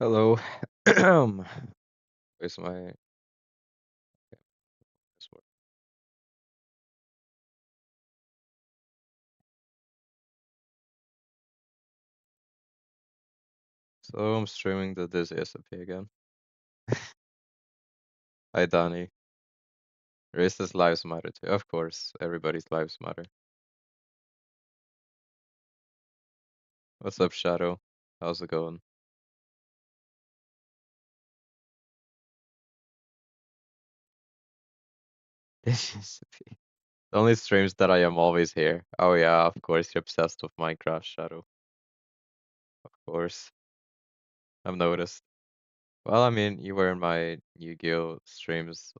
Hello. Where's my password? So I'm streaming the Dizzy SMP again. Hi, Danny. Racist lives matter too. Of course, everybody's lives matter. What's up, Shadow? How's it going? Dizzy SMP. The only streams that I am always here. Oh yeah, of course, you're obsessed with Minecraft, Shadow. Of course. I've noticed. Well, I mean, you were in my Yu-Gi-Oh streams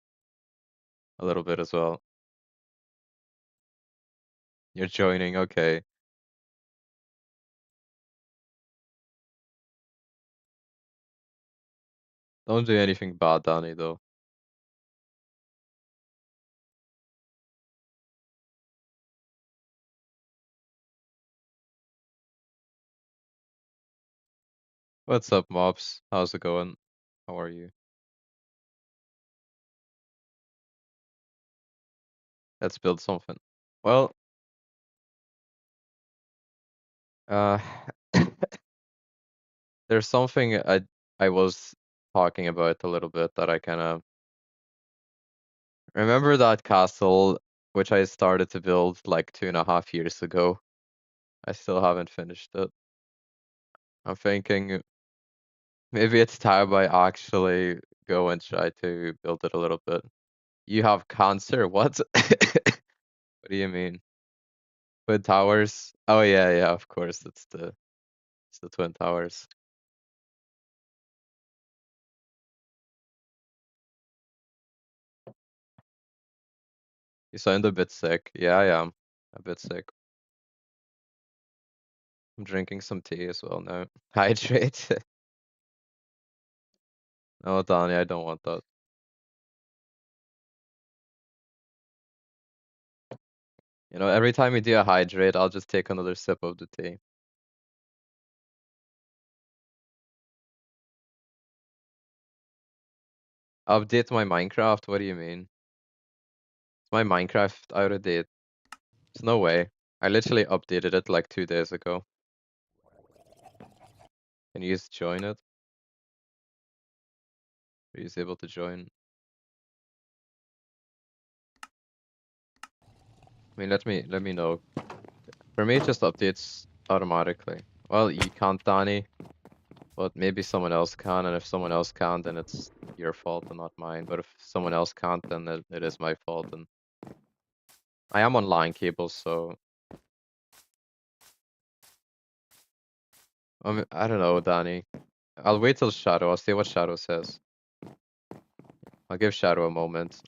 a little bit as well. You're joining, okay. Don't do anything bad, Danny, though. What's up, mobs? How's it going? How are you? Let's build something. Well, uh, there's something I was talking about a little bit that I kind of remember that castle which I started to build like 2.5 years ago. I still haven't finished it. I'm thinking maybe it's time I actually go and try to build it a little bit. You have cancer? What? What do you mean? Twin Towers? Oh yeah, yeah, of course. It's the Twin Towers. You sound a bit sick. Yeah, I am a bit sick. I'm drinking some tea as well now. Hydrate. No, Donnie, I don't want that. You know, every time you do a hydrate, I'll just take another sip of the tea. Update my Minecraft? What do you mean? Is my Minecraft out of date? There's no way. I literally updated it like 2 days ago. Can you just join it? Are you able to join? I mean, let me know. For me, it just updates automatically. Well, you can't, Danny, but maybe someone else can, and if someone else can, then it's your fault and not mine. But if someone else can't, then it is my fault. And I am on line cables, so I don't know, Danny. I'll wait till Shadow. I'll see what Shadow says. I'll give Shadow a moment.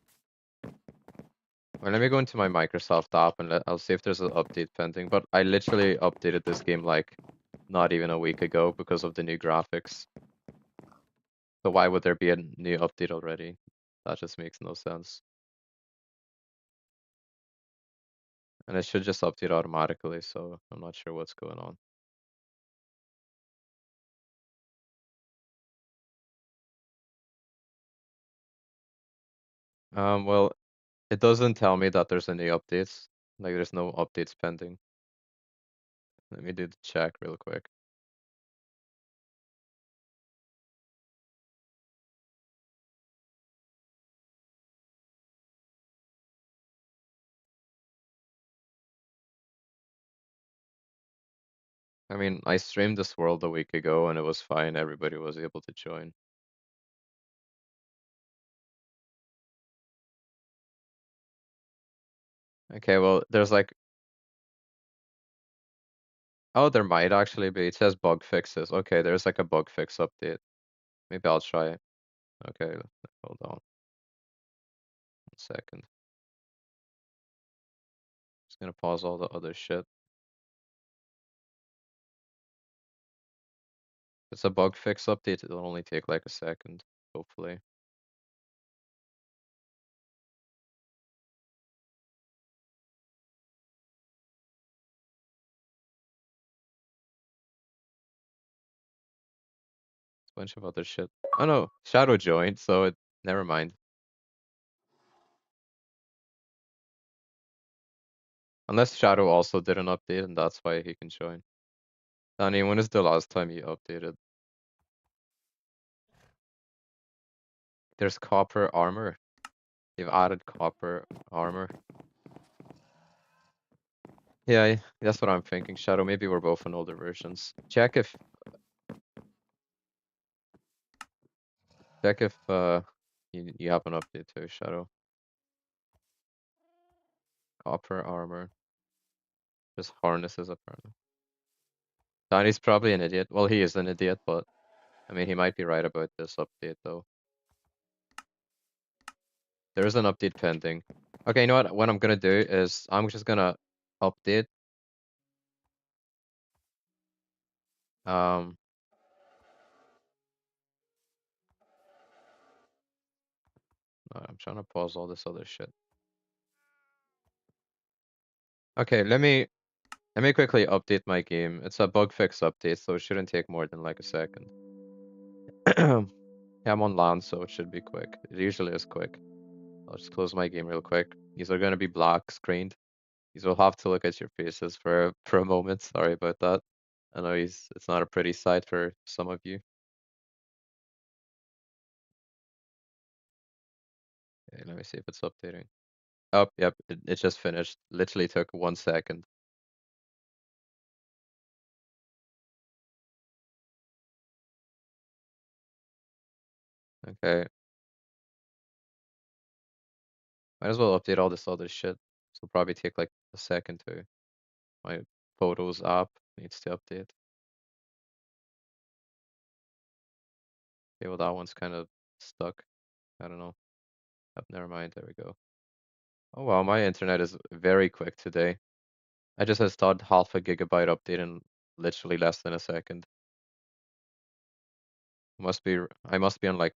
Well, let me go into my Microsoft app and I'll see if there's an update pending. But I literally updated this game like not even a week ago because of the new graphics. So why would there be a new update already? That just makes no sense. And it should just update automatically, so I'm not sure what's going on. Well, it doesn't tell me that there's any updates. Like there's no updates pending. Let me do the check real quick. I mean, I streamed this world a week ago and it was fine. Everybody was able to join. Okay, well, there's like, oh, there might actually be. It says bug fixes. Okay, there's like a bug fix update. Maybe I'll try it. Okay, hold on 1 second. Just gonna pause all the other shit. It's a bug fix update. It'll only take like a second, hopefully. Bunch of other shit. Oh no, Shadow joined, so it never mind. Unless Shadow also did an update and that's why he can join. Danny, when is the last time you updated? There's copper armor. They've added copper armor. Yeah, that's what I'm thinking, Shadow. Maybe we're both on older versions. Check if you have an update too, Shadow. Copper armor. Just harnesses apparently. Danny's probably an idiot. Well, he is an idiot, but I mean he might be right about this update though. There is an update pending. Okay, you know what I'm gonna do is I'm just gonna update. Um I'm trying to pause all this other shit. Okay, let me quickly update my game. It's a bug fix update, so it shouldn't take more than like a second. Yeah, I'm on LAN, so it should be quick. It usually is quick. I'll just close my game real quick. These are gonna be black screened. These will have to look at your faces for a moment. Sorry about that. I know it's not a pretty sight for some of you. Okay, let me see if it's updating. Oh, yep, it just finished. Literally took 1 second. Okay, might as well update all this other shit. This will probably take like a second too. My Photos app needs to update. Okay, well that one's kind of stuck. I don't know. Oh, never mind. There we go. Oh wow, my internet is very quick today. I just installed half a gigabyte update in literally less than a second. I must be on like,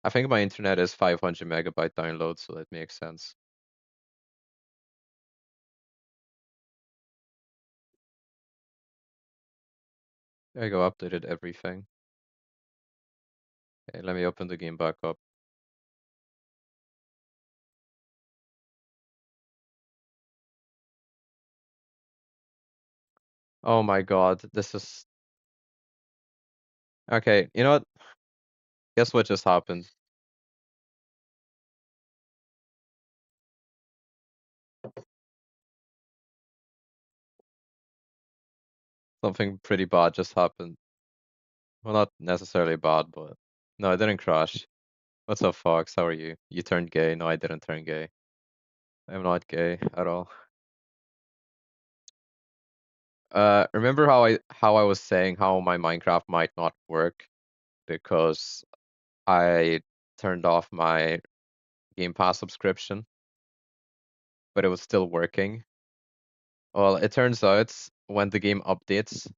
I think my internet is 500 megabyte download, so that makes sense. There you go, updated everything. Okay, let me open the game back up. Oh my god, this is... Okay, you know what? Guess what just happened? Something pretty bad just happened. Well, not necessarily bad, but... No, it didn't crash. What's up, Fox? How are you? You turned gay? No, I didn't turn gay. I'm not gay at all. Remember how I was saying how my Minecraft might not work because I turned off my Game Pass subscription, but it was still working? Well, it turns out when the game updates,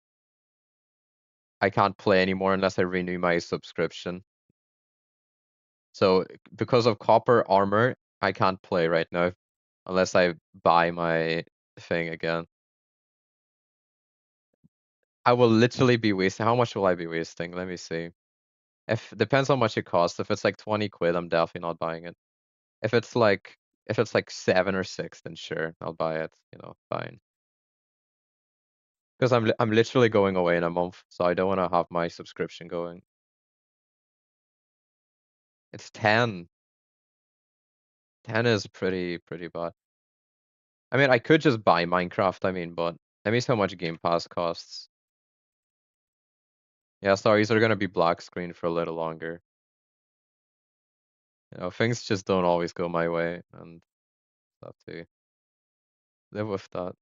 I can't play anymore unless I renew my subscription. So because of copper armor, I can't play right now unless I buy my thing again. I will literally be wasting. How much will I be wasting? Let me see. If depends how much it costs. If it's like 20 quid, I'm definitely not buying it. If it's like 7 or 6, then sure, I'll buy it, fine. Because I'm literally going away in a month, so I don't want to have my subscription going. It's 10. 10 is pretty bad. I mean, I could just buy Minecraft, I mean, but let me see how much Game Pass costs. Yeah, sorry, these are gonna be black screen for a little longer. Things just don't always go my way, and have to live with that.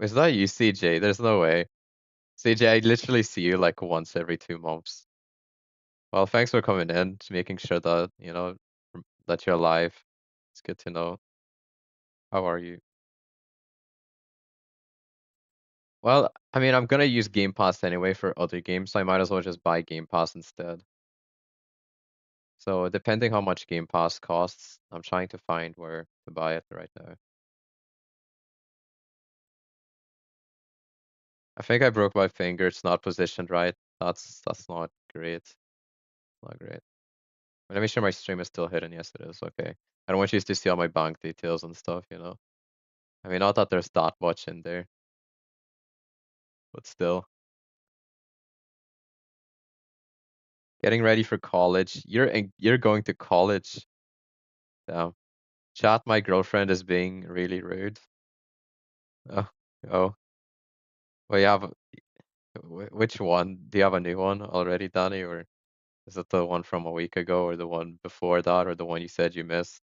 Is that you, CJ? There's no way. CJ, I literally see you like once every 2 months. Well, thanks for coming in, just making sure that, that you're alive. It's good to know. How are you? Well, I mean, I'm gonna use Game Pass anyway for other games, so I might as well just buy Game Pass instead. So depending how much Game Pass costs, I'm trying to find where to buy it right now. I think I broke my finger. It's not positioned right. That's not great. Not great. Let me sure my stream is still hidden. Yes, it is. Okay. I don't want you to see all my bank details and stuff, you know. I mean, not that there's that much in there, but still. Getting ready for college. You're going to college. Yeah. Chat, my girlfriend is being really rude. Oh, oh. Well, you have which one? Do you have a new one already, Danny, or is it the one from a week ago, or the one before that, or the one you said you missed?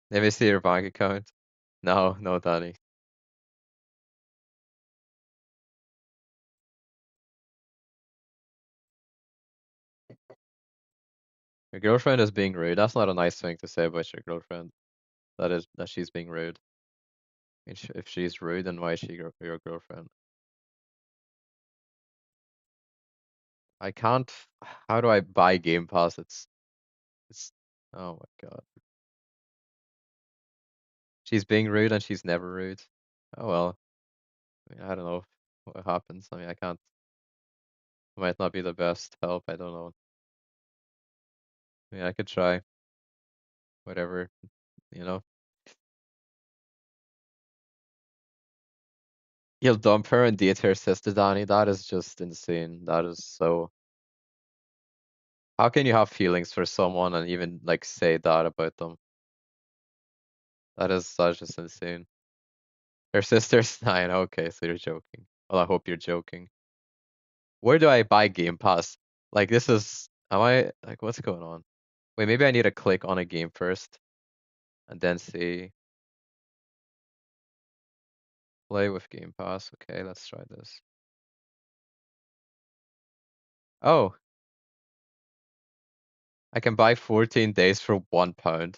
Let me see your bank account. No, no, Danny. Your girlfriend is being rude. That's not a nice thing to say about your girlfriend. That she's being rude. I mean, if she's rude, then why is she your girlfriend? I can't. How do I buy Game Pass? It's. Oh my God. She's being rude and she's never rude. Oh well. I mean, I don't know what happens. I mean, I can't. Might not be the best help. I don't know. I mean, I could try. Whatever. You know. You'll dump her and date her sister, Danny. That is just insane. That is so. How can you have feelings for someone and even like say that about them? That's just insane. Her sister's 9. Okay, so you're joking. Well, I hope you're joking. Where do I buy Game Pass? Like this is. Am I like what's going on? Wait, maybe I need to click on a game first and then see play with Game Pass. Okay, let's try this. Oh, I can buy 14 days for £1.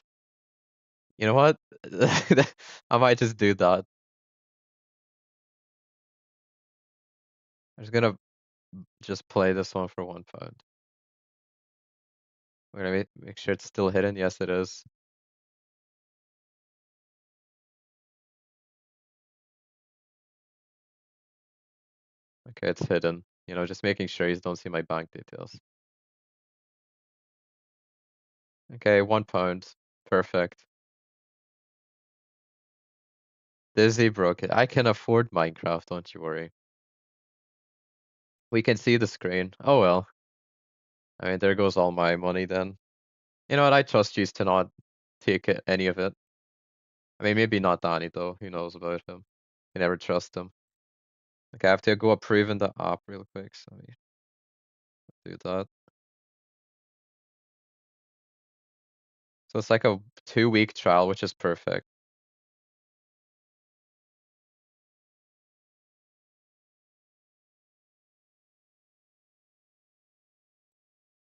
You know what? I might just do that. I'm just gonna just play this one for £1. We're gonna make sure it's still hidden. Yes, it is. Okay, it's hidden. You know, just making sure you don't see my bank details. Okay, £1. Perfect. Dizzy broke it. I can afford Minecraft, don't you worry. We can see the screen. Oh well. I mean, there goes all my money then. You know what? I trust you to not take any of it. I mean, maybe not Danny though. Who knows about him? You never trust him. Okay, I have to go approve in the app real quick. So let me do that. So it's like a 2-week trial, which is perfect.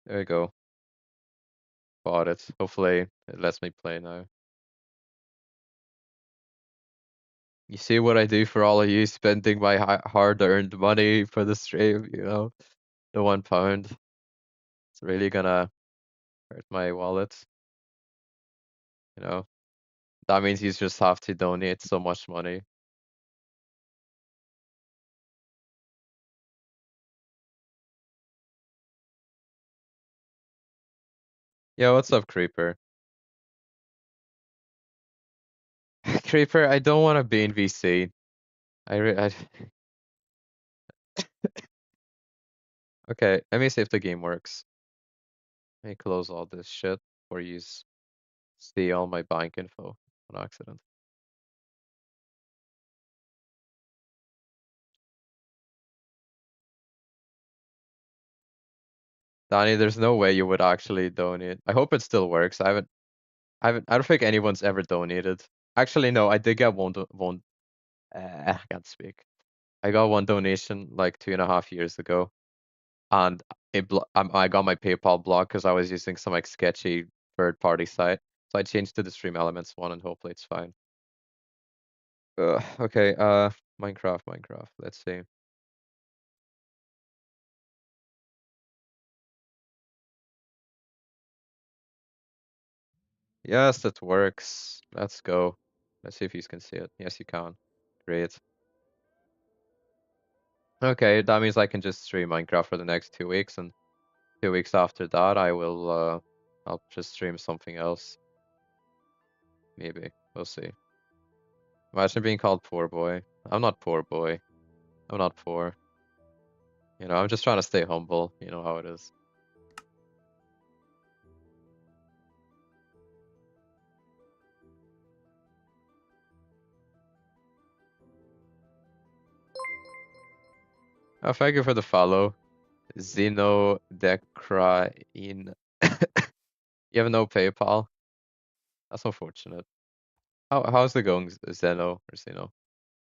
There we go. Bought it. Hopefully it lets me play now. You see what I do for all of you, spending my hard-earned money for the stream, you know? The £1. It's really gonna hurt my wallet, you know? That means you just have to donate so much money. Yeah, what's up, Creeper? Creeper, I don't want to be in VC. I Okay, let me see if the game works. Let me close all this shit before you see all my bank info on accident. Danny, there's no way you would actually donate. I hope it still works. I don't think anyone's ever donated. Actually, no, I did get one. I can't speak. I got one donation like 2.5 years ago, and I got my PayPal blocked because I was using some like sketchy third-party site. So I changed to the Stream Elements one, and hopefully it's fine. Okay, Minecraft. Let's see. Yes, it works. Let's go. Let's see if you can see it. Yes, you can. Great. Okay, that means I can just stream Minecraft for the next 2 weeks, and 2 weeks after that I will I'll just stream something else. Maybe. We'll see. Imagine being called poor boy. I'm not poor boy. I'm not poor. You know, I'm just trying to stay humble. You know how it is. Oh, thank you for the follow. Zeno Dekrain. You have no PayPal? That's unfortunate. How's it going, Zeno or Zeno?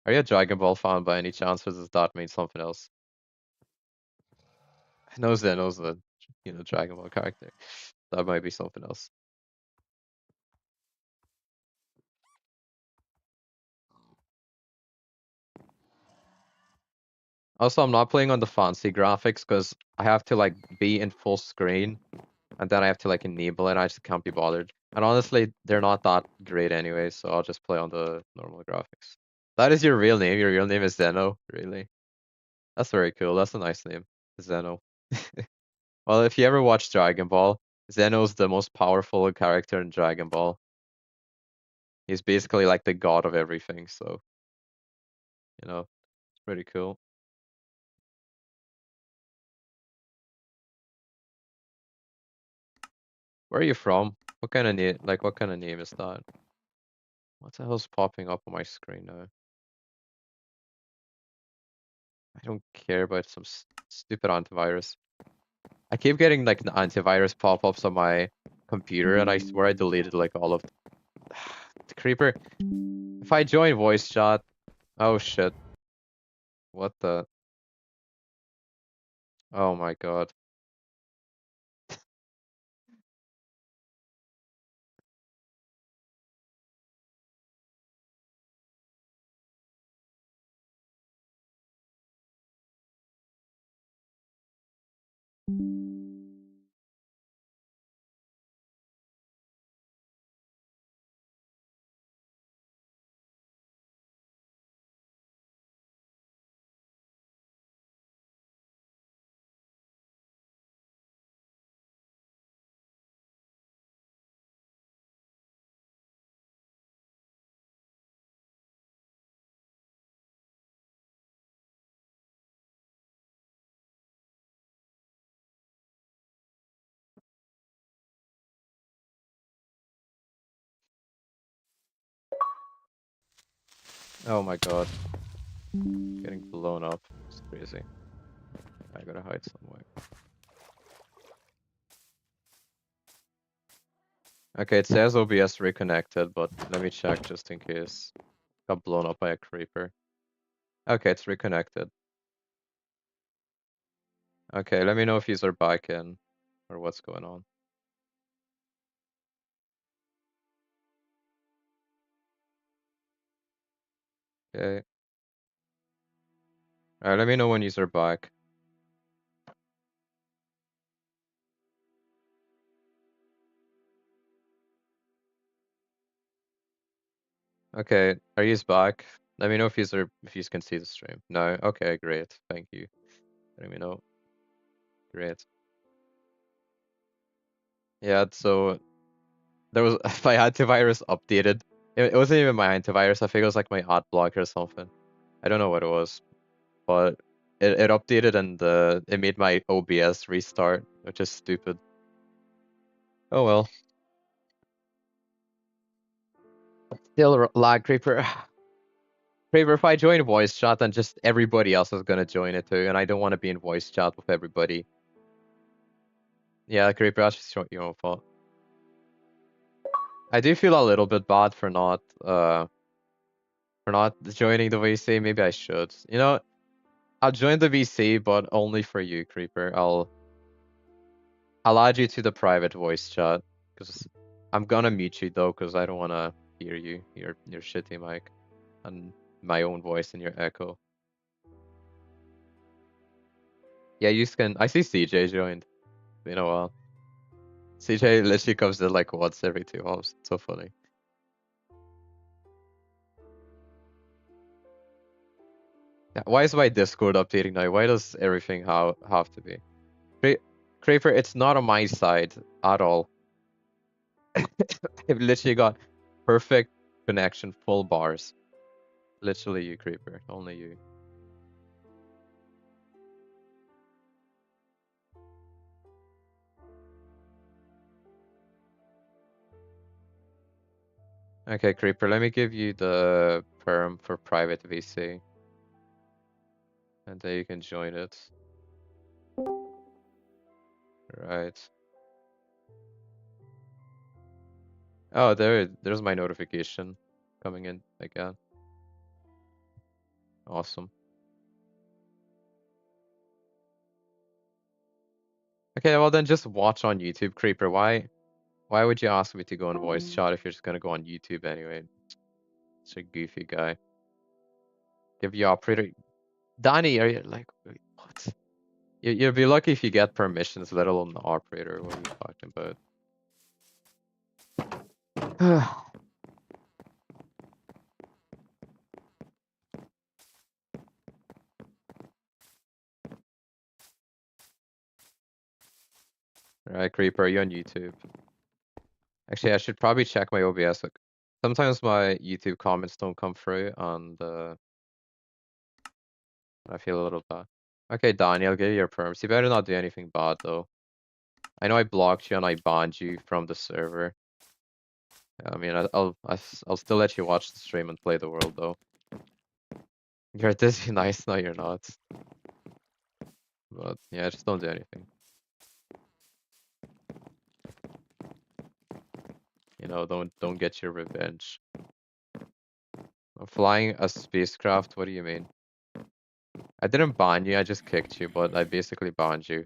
Are you a Dragon Ball fan by any chance, or does that mean something else? I know Zeno's the, Dragon Ball character. That might be something else. Also, I'm not playing on the fancy graphics because I have to like be in full screen, and then I have to like enable it. I just can't be bothered. And honestly, they're not that great anyway, so I'll just play on the normal graphics. That is your real name. Your real name is Zeno, really? That's very cool. That's a nice name, Zeno. Well, if you ever watch Dragon Ball, Zeno's the most powerful character in Dragon Ball. He's basically like the god of everything, so, it's pretty cool. Where are you from? What kind of name, what kind of name is that? What the hell's popping up on my screen now? I don't care about some stupid antivirus. I keep getting like the antivirus pop-ups on my computer, and I swear I deleted like all of the creeper. If I join voice chat, oh shit. What the? Oh my god. Oh my god. Getting blown up. It's crazy. I gotta hide somewhere. Okay, it says OBS reconnected, but let me check just in case. Got blown up by a creeper. Okay, it's reconnected. Okay, let me know if these are back in or what's going on. Okay. Alright, let me know when these are back. Okay, are you back? Let me know if you can see the stream. No? Okay, great. Thank you. Let me know. Great. Yeah, so there was my antivirus updated. It wasn't even my antivirus. I think it was like my ad blocker or something. I don't know what it was, but it updated and it made my OBS restart, which is stupid. Oh well. Still lag creeper. Creeper, if I join voice chat, then just everybody else is gonna join it too, and I don't want to be in voice chat with everybody. Yeah, creeper, that's just your own fault. I do feel a little bit bad for not joining the VC. Maybe I should. You know, I'll join the VC, but only for you, creeper. I'll add you to the private voice chat, because I'm gonna mute you though, because I don't wanna hear you, your shitty mic, and my own voice and your echo. Yeah, you can. I see CJ joined. Been a while. CJ literally comes in like once every 2 months. It's so funny. Why is my Discord updating now? Why does everything have to be? Creeper, it's not on my side at all. I've literally got perfect connection, full bars. Literally you, Creeper. Only you. Okay, Creeper, let me give you the perm for private VC. And then you can join it. Right. Oh, there's my notification coming in again. Awesome. Okay, well then just watch on YouTube, Creeper. Why would you ask me to go on voice chat if you're just gonna go on YouTube anyway? Such a goofy guy. Give you operator. Danny, are you like what? You'll be lucky if you get permissions, let alone the operator. What are you talking about? Alright, Creeper, are you on YouTube? Actually, I should probably check my OBS. Like, sometimes my YouTube comments don't come through, and I feel a little bad. Okay, Danny, I'll give you your perms. You better not do anything bad, though. I know I blocked you and I banned you from the server. I mean, I'll still let you watch the stream and play the world, though. You're this nice. No, you're not. But yeah, just don't do anything. You know, don't get your revenge. Flying a spacecraft? What do you mean? I didn't ban you, I just kicked you, but I basically banned you.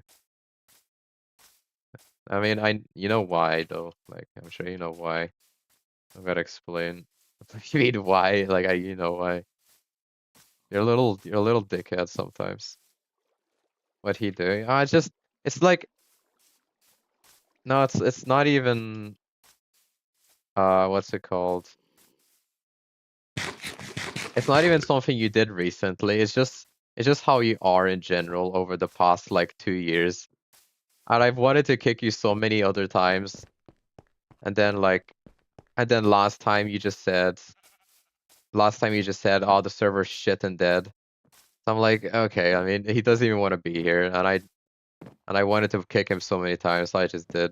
I mean, you know why though. Like, I'm sure you know why. I gotta explain. You mean why? Like, you know why. You're a little dickhead sometimes. What he doing? It's like, no, it's not even, what's it called? It's not even something you did recently. It's just how you are in general over the past like 2 years. And I've wanted to kick you so many other times. And then last time you just said, oh, the server's shit and dead. So I'm like, okay, I mean, he doesn't even want to be here, and I wanted to kick him so many times, so I just did.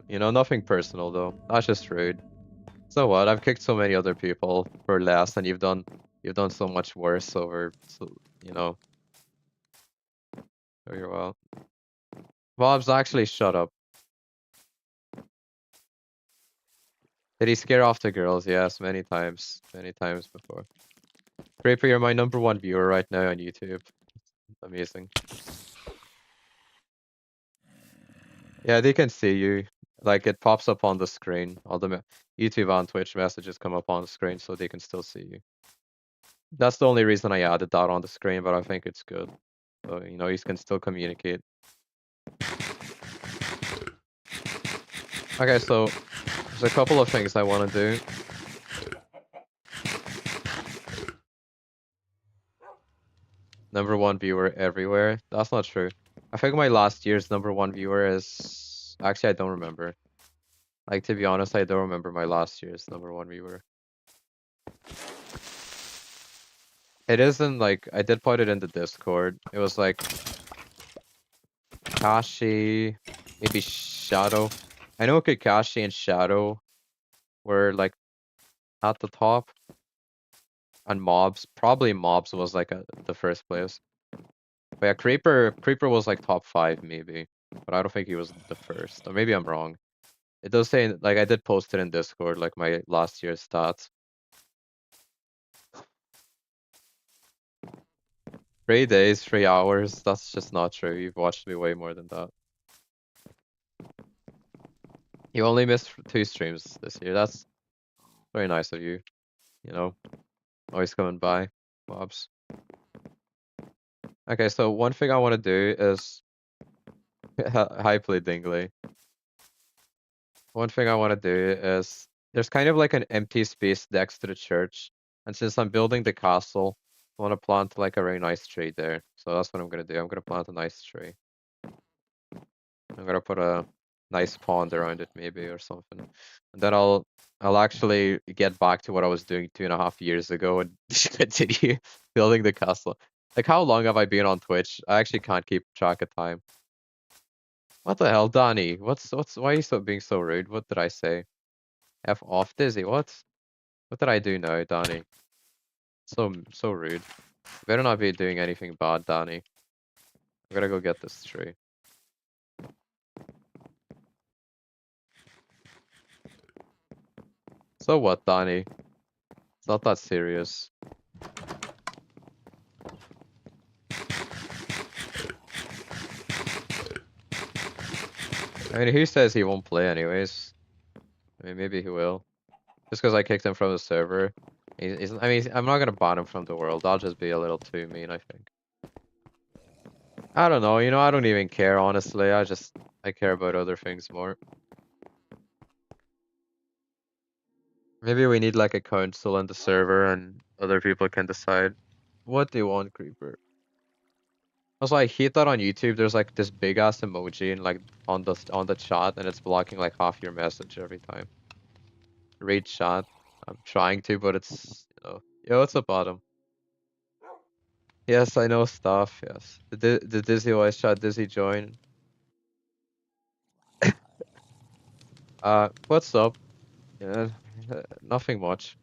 You know, nothing personal though. That's just rude. So what? I've kicked so many other people for less, and you've done so much worse over, so, you know. Very well. Bob's actually shut up. Did he scare off the girls? Yes, many times before. Creeper, you're my #1 viewer right now on YouTube. Amazing. Yeah, they can see you. Like, it pops up on the screen. All the YouTube and Twitch messages come up on the screen, so they can still see you. That's the only reason I added that on the screen, but I think it's good. So, you know, you can still communicate. Okay, so there's a couple of things I want to do. #1 viewer everywhere. That's not true. I think my last year's #1 viewer is... Actually, I don't remember. Like, to be honest, I don't remember my last year's #1 viewer. It isn't like... I did put it in the Discord. It was like... Kashi... Maybe Shadow. I know Kakashi and Shadow were like at the top. And Mobs. Probably Mobs was like the first place. But yeah, Creeper was like top 5 maybe. But I don't think he was the first. Or maybe I'm wrong. It does say, like, I did post it in Discord, like my last year's stats. 3 days, 3 hours. That's just not true. You've watched me way more than that. You only missed 2 streams this year. That's very nice of you. You know, always coming by, Bobs. Okay, so one thing I want to do is... Hi, Play Dingley. One thing I want to do is... There's kind of like an empty space next to the church. And since I'm building the castle, I want to plant like a very nice tree there. So that's what I'm gonna do. I'm gonna plant a nice tree. I'm gonna put a nice pond around it maybe or something. And then I'll actually get back to what I was doing 2.5 years ago and continue building the castle. Like how long have I been on Twitch? I actually can't keep track of time. What the hell, Donnie? Why are you being so rude? What did I say? F off, Dizzy. What? What did I do now, Donnie? So rude. You better not be doing anything bad, Donnie. I'm gonna go get this tree. So what, Donnie? It's not that serious. I mean, who says he won't play anyways? I mean, maybe he will. Just because I kicked him from the server. I mean, I'm not gonna ban him from the world. I'll just be a little too mean, I think. I don't know, I don't even care, honestly. I care about other things more. Maybe we need like a council on the server and other people can decide. What do you want, Creeper? Also, I hate that on YouTube, there's like this big ass emoji and like on the chat and it's blocking like half your message every time. Read chat. I'm trying to, but it's, yo, what's up, Bottom? Yes, I know stuff, yes. The Dizzy voice chat, Dizzy join. What's up? Yeah, nothing much.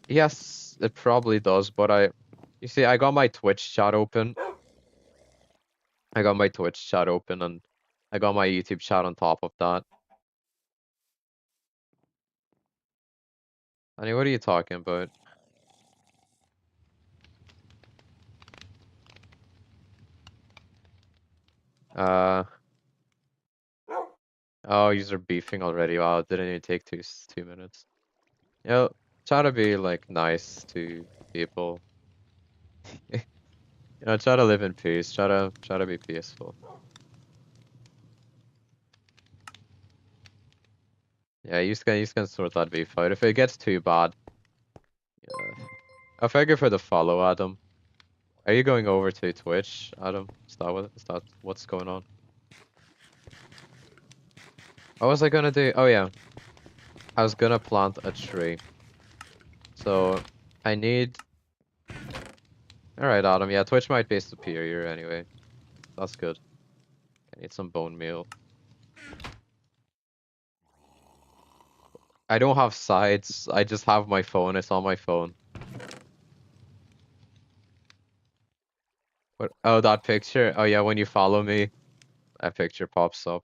Yes, it probably does, but you see, I got my Twitch chat open. I got my Twitch chat open and I got my YouTube chat on top of that. I mean, what are you talking about? Uh, oh, you're beefing already. Wow, it didn't even take 2 minutes. Try to be like nice to people. Try to live in peace. Try to be peaceful. Yeah, you can sort that beef out. If it gets too bad, yeah. I thank you for the follow, Adam. Are you going over to Twitch, Adam? Is that what's going on? What was I gonna do? Oh yeah, I was gonna plant a tree. So I need. All right, Adam. Yeah, Twitch might be superior anyway. That's good. I need some bone meal. I don't have sides. I just have my phone. It's on my phone. What? Oh, that picture. Oh yeah, when you follow me, that picture pops up.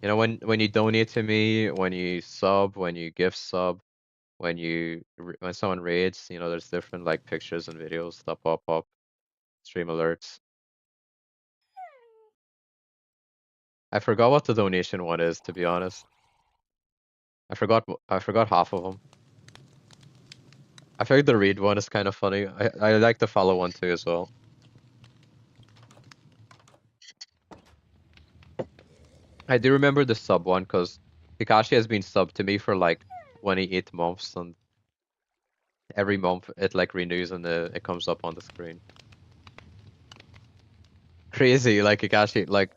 When you donate to me, when you sub, when you gift sub, when someone raids, there's different like pictures and videos that pop up, stream alerts. I forgot what the donation one is, to be honest. I forgot half of them. I think the read one is kind of funny. I like the follow one too as well. I do remember the sub one because Kakashi has been subbed to me for like 28 months and every month it like renews and it comes up on the screen. Crazy, like Kakashi, like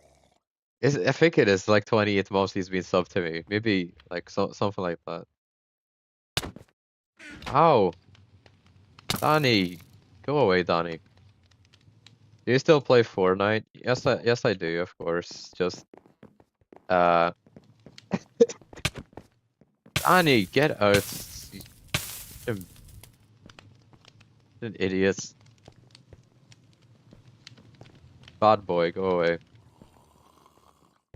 I think it is like 28 months he's been subbed to me. Maybe like something like that. Ow, Donnie, go away, Donnie. Do you still play Fortnite? Yes I do, of course. Just uh, Donnie, get out. You an idiot. Bad boy, go away.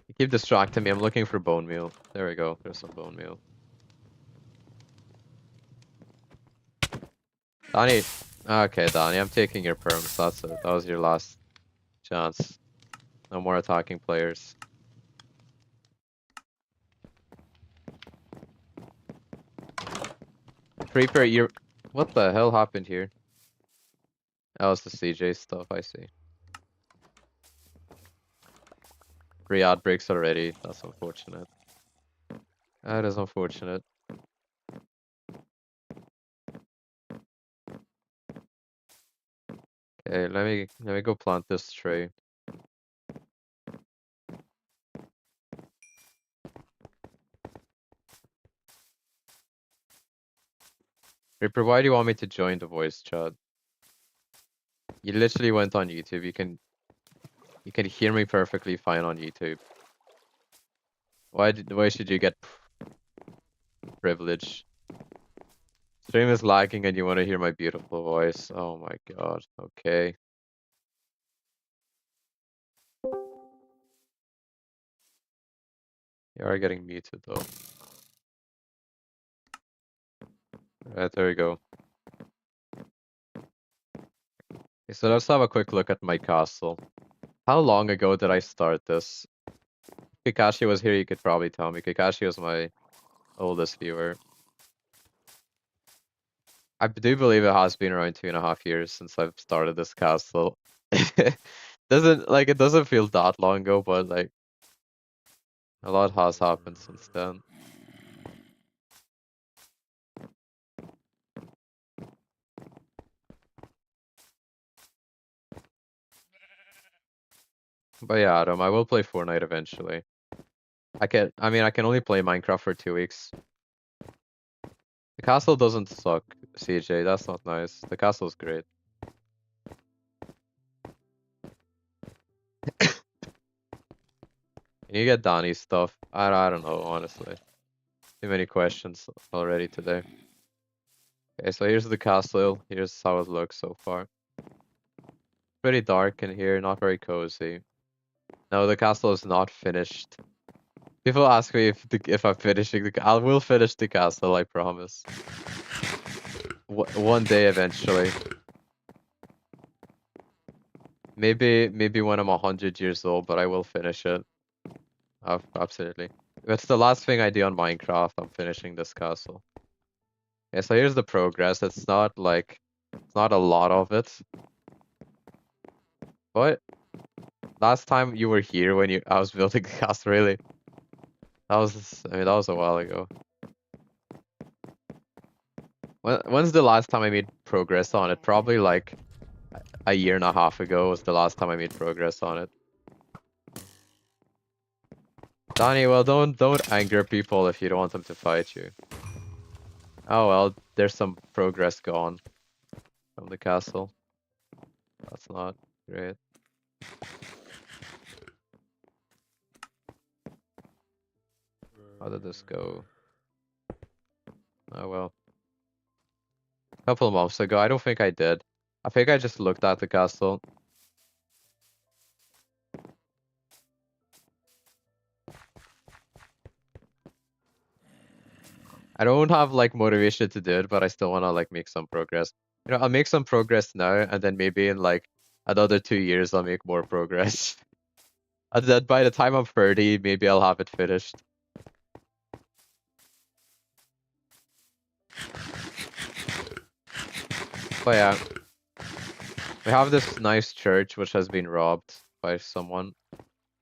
You keep distracting me. I'm looking for bone meal. There we go. There's some bone meal. Donnie. Okay, Donnie, I'm taking your perms. That's it. That was your last chance. No more attacking players. Creeper, you're... What the hell happened here? That was the CJ stuff, I see. 3 ad breaks already. That's unfortunate. That is unfortunate. Okay, let me go plant this tree. Reaper, why do you want me to join the voice chat? You literally went on YouTube. You can hear me perfectly fine on YouTube. Why should you get privilege? Stream is lagging and you want to hear my beautiful voice. Oh my god. Okay. You are getting muted though. Right, there we go. Okay, so let's have a quick look at my castle. How long ago did I start this? If Kakashi was here, you could probably tell me. Kakashi was my oldest viewer. I do believe it has been around 2.5 years since I've started this castle. It doesn't feel that long ago, but like a lot has happened since then. But yeah, Adam, I will play Fortnite eventually. I can only play Minecraft for 2 weeks. The castle doesn't suck, CJ. That's not nice. The castle's great. Can you get Donnie's stuff? I don't know, honestly. Too many questions already today. Okay, so here's the castle. Here's how it looks so far. Pretty dark in here, not very cozy. No, the castle is not finished. People ask me if I'm finishing I will finish the castle, I promise. One day eventually. Maybe when I'm 100 years old, but I will finish it. Absolutely. It's the last thing I do on Minecraft. I'm finishing this castle. Okay, so here's the progress. It's not a lot of it. But last time you were here when I was building the castle, really. That was a while ago. When's the last time I made progress on it? Probably like a year and a half ago was the last time I made progress on it. Donnie, well, don't anger people if you don't want them to fight you. Oh well, there's some progress gone from the castle. That's not great. How did this go? Oh well. A couple of months ago, I don't think I did. I think I just looked at the castle. I don't have like motivation to do it, but I still wanna like make some progress. You know, I'll make some progress now, and then maybe in like another 2 years I'll make more progress. And then by the time I'm 30, maybe I'll have it finished. But yeah, we have this nice church which has been robbed by someone.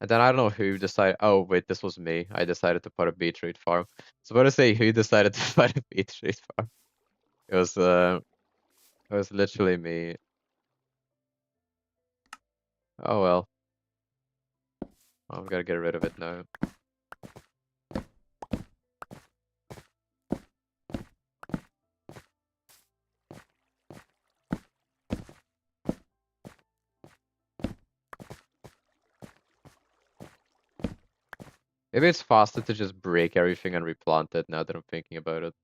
And then I don't know who decided. Oh wait, this was me. I decided to put a beetroot farm. I was about to say who decided to put a beetroot farm. It was literally me. Oh well. I'm gonna get rid of it now. Maybe it's faster to just break everything and replant it now that I'm thinking about it.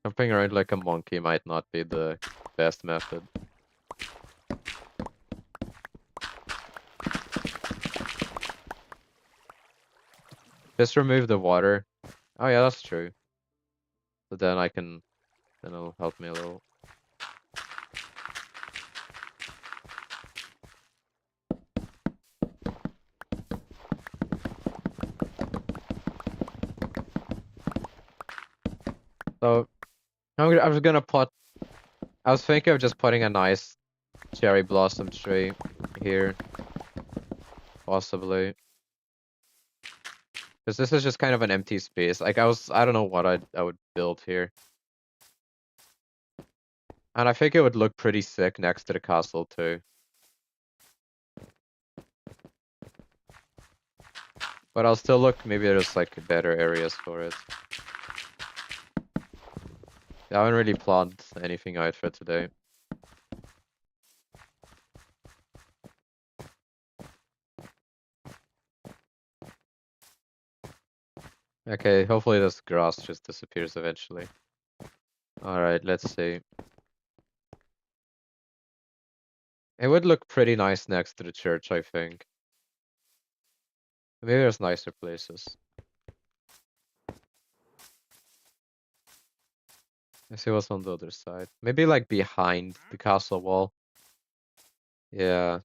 Jumping around like a monkey might not be the best method. Just remove the water. Oh yeah, that's true. So then it'll help me a little. So I was gonna put. I was thinking of just putting a nice cherry blossom tree here, possibly. Because this is just kind of an empty space. Like I don't know what I would build here. And I think it would look pretty sick next to the castle too. But I'll still look, maybe there's like better areas for it. I haven't really planned anything out for today. Okay, hopefully this grass just disappears eventually. Alright, let's see. It would look pretty nice next to the church, I think. Maybe there's nicer places. Let's see what's on the other side. Maybe like behind the castle wall. Yeah.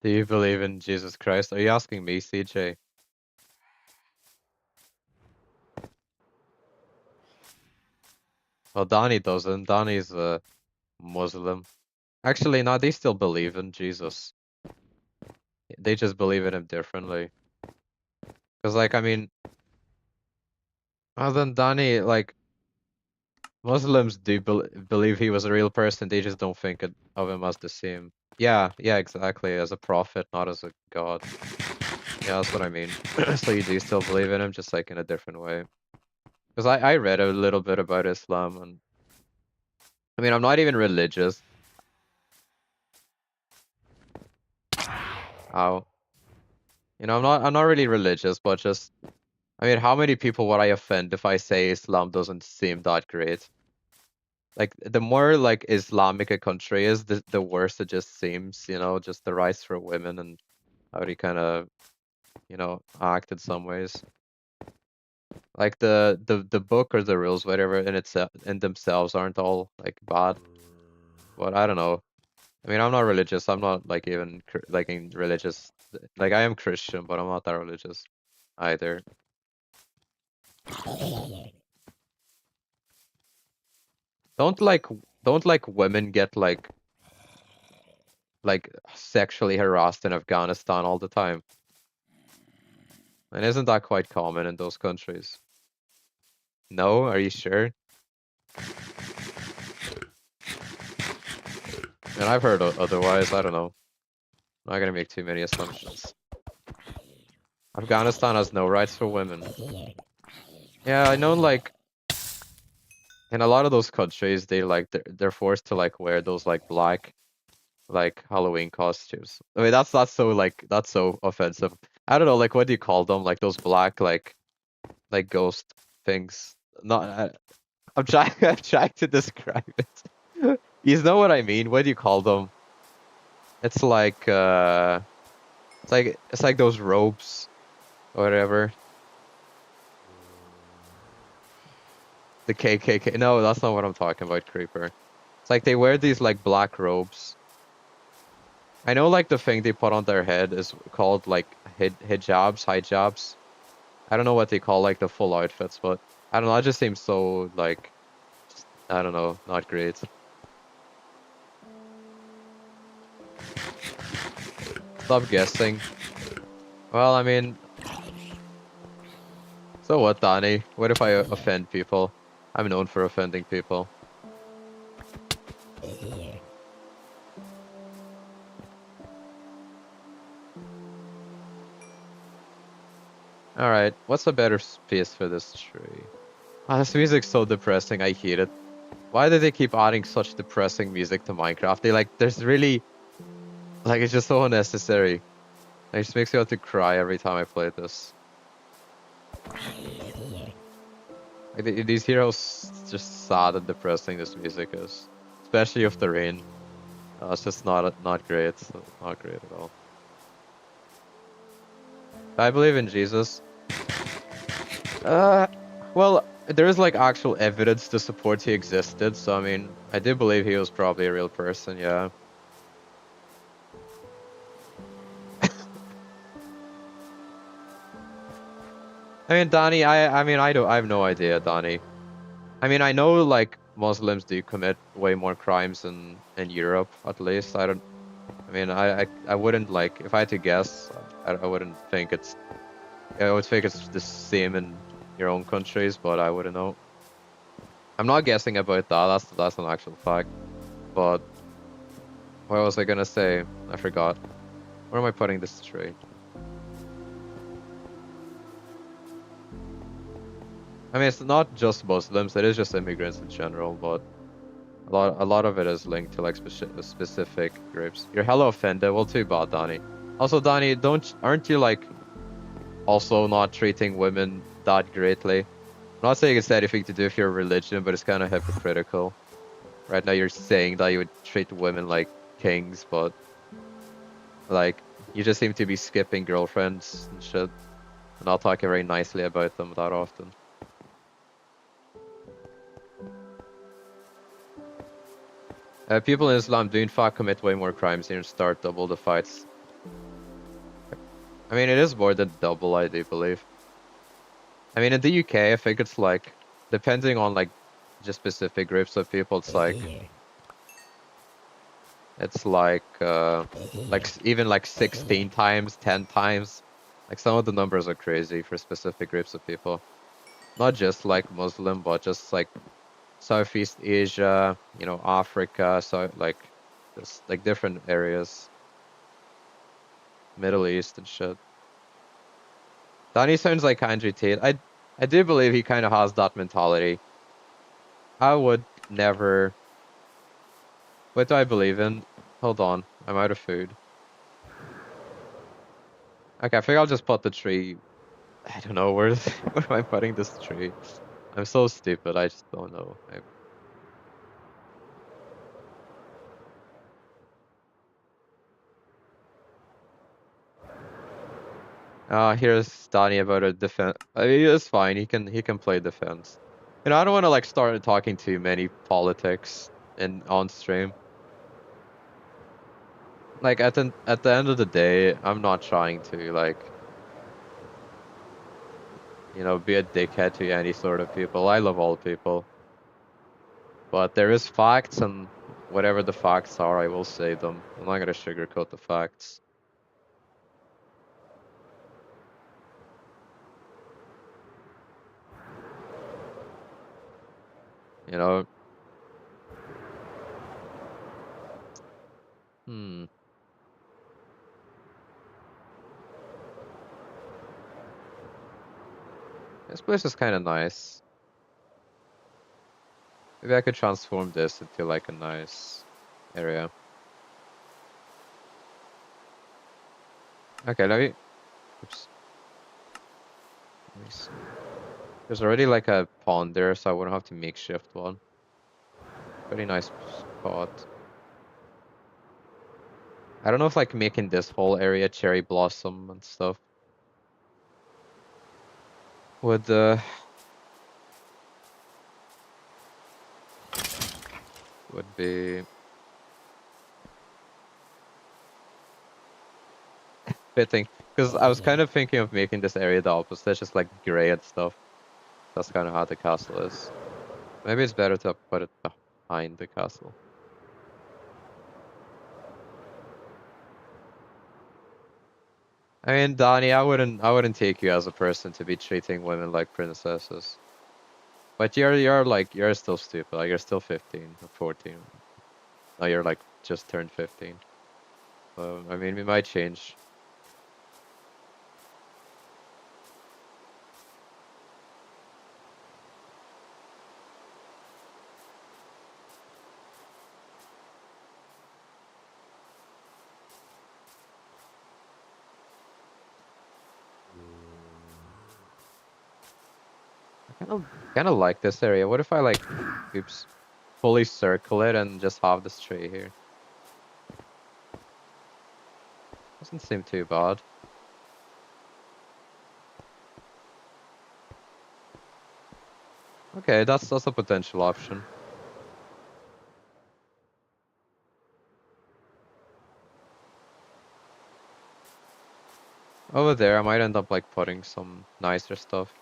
Do you believe in Jesus Christ? Are you asking me, CJ? Well, Donnie doesn't. Donnie's a Muslim. Actually, no, they still believe in Jesus. They just believe in him differently. Because, like, I mean, other than Donnie, like, Muslims do believe he was a real person. They just don't think of him as the same. Yeah, exactly. As a prophet, not as a god. Yeah, that's what I mean. So you do still believe in him, just like in a different way. Because I read a little bit about Islam, and I mean, I'm not even religious. Ow. You know, I'm not really religious, but just, I mean, how many people would I offend if I say Islam doesn't seem that great? Like, the more like Islamic a country is, the worse it just seems, you know, just the rights for women and how they kind of, you know, act in some ways. Like the book or the rules, whatever, in themselves aren't all like bad. But I don't know. I mean, I'm not religious. I'm not like even like in religious. Like I am Christian, but I'm not that religious either. Don't like don't like women get like sexually harassed in Afghanistan all the time. And isn't that quite common in those countries? No? Are you sure? And I've heard otherwise. I don't know. I'm not gonna make too many assumptions. Afghanistan has no rights for women. Yeah, I know, like, in a lot of those countries, they're forced to like wear those like black like Halloween costumes. I mean, that's so like that's so offensive. I don't know, like what do you call them? Like those black like ghost things. Not I'm trying I'm trying to describe it. You know what I mean? What do you call them? It's like it's like those robes or whatever. The KKK. No, that's not what I'm talking about, Creeper. It's like they wear these like black robes. I know like the thing they put on their head is called like hijabs. I don't know what they call like the full outfits, but I don't know, it just seems so like, I don't know, not great. Stop guessing. Well, I mean, so what, Danny? What if I offend people? I'm known for offending people. Alright, what's a better space for this tree? Ah, this music's so depressing, I hate it. Why do they keep adding such depressing music to Minecraft? There's really, like, it's just so unnecessary. It just makes me want to cry every time I play this. Like, these heroes, just sad and depressing this music is. Especially with the rain. It's just not great. Not great at all. I believe in Jesus. Well, there is like actual evidence to support he existed, so I mean, I do believe he was probably a real person, yeah. I mean, Donnie, I have no idea, Donnie. I mean, I know like Muslims do commit way more crimes in Europe, at least. I mean, I wouldn't like, if I had to guess, I wouldn't think it's, I would think it's the same in your own countries, but I wouldn't know. I'm not guessing about that. That's an actual fact. But what was I gonna say? I forgot. Where am I putting this tree? I mean, it's not just Muslims. It is just immigrants in general, but a lot of it is linked to like specific groups. You're hella offended. Well, too bad, Donnie. Also, Donnie, aren't you like also not treating women that greatly? I'm not saying it's anything to do with your religion, but it's kind of hypocritical. Right now, you're saying that you would treat women like kings, but like you just seem to be skipping girlfriends and shit, and not talking very nicely about them that often. People in Islam do in fact commit way more crimes and start double the fights. I mean, it is more than double, I do believe. I mean, in the UK, I think it's like, depending on like just specific groups of people, it's like even like 16 times, 10 times. Like some of the numbers are crazy for specific groups of people. Not just like Muslim, but just like Southeast Asia, you know, Africa, so like just like different areas, Middle East and shit. Danny sounds like Andrew Tate. I do believe he kind of has that mentality. I would never. What do I believe in? Hold on, I'm out of food. Okay, I think I'll just put the tree. I don't know where am I putting this tree? I'm so stupid. I just don't know. Here's Donnie about a defense. I mean, it's fine. He can play defense. You know, I don't want to like start talking too many politics in on stream. Like at the end of the day, I'm not trying to like, you know, be a dickhead to any sort of people. I love all people, but there is facts, and whatever the facts are, I will say them. I'm not gonna sugarcoat the facts. You know. Hmm. This place is kind of nice. Maybe I could transform this into like a nice area. Okay, let me. Oops. Let me see. There's already like a pond there, so I wouldn't have to makeshift one. Pretty nice spot. I don't know if like making this whole area cherry blossom and stuff would would be fitting. Because I was kind of thinking of making this area the opposite, just like gray and stuff. That's kind of how the castle is. Maybe it's better to put it behind the castle. I mean, Donnie, I wouldn't take you as a person to be treating women like princesses. But you're like you're still stupid. Like you're still 15 or 14. No, you're like just turned 15. I mean, we might change. I kind of like this area. What if I like, oops, fully circle it and just have this tree here? Doesn't seem too bad. Okay, that's a potential option. Over there, I might end up like putting some nicer stuff.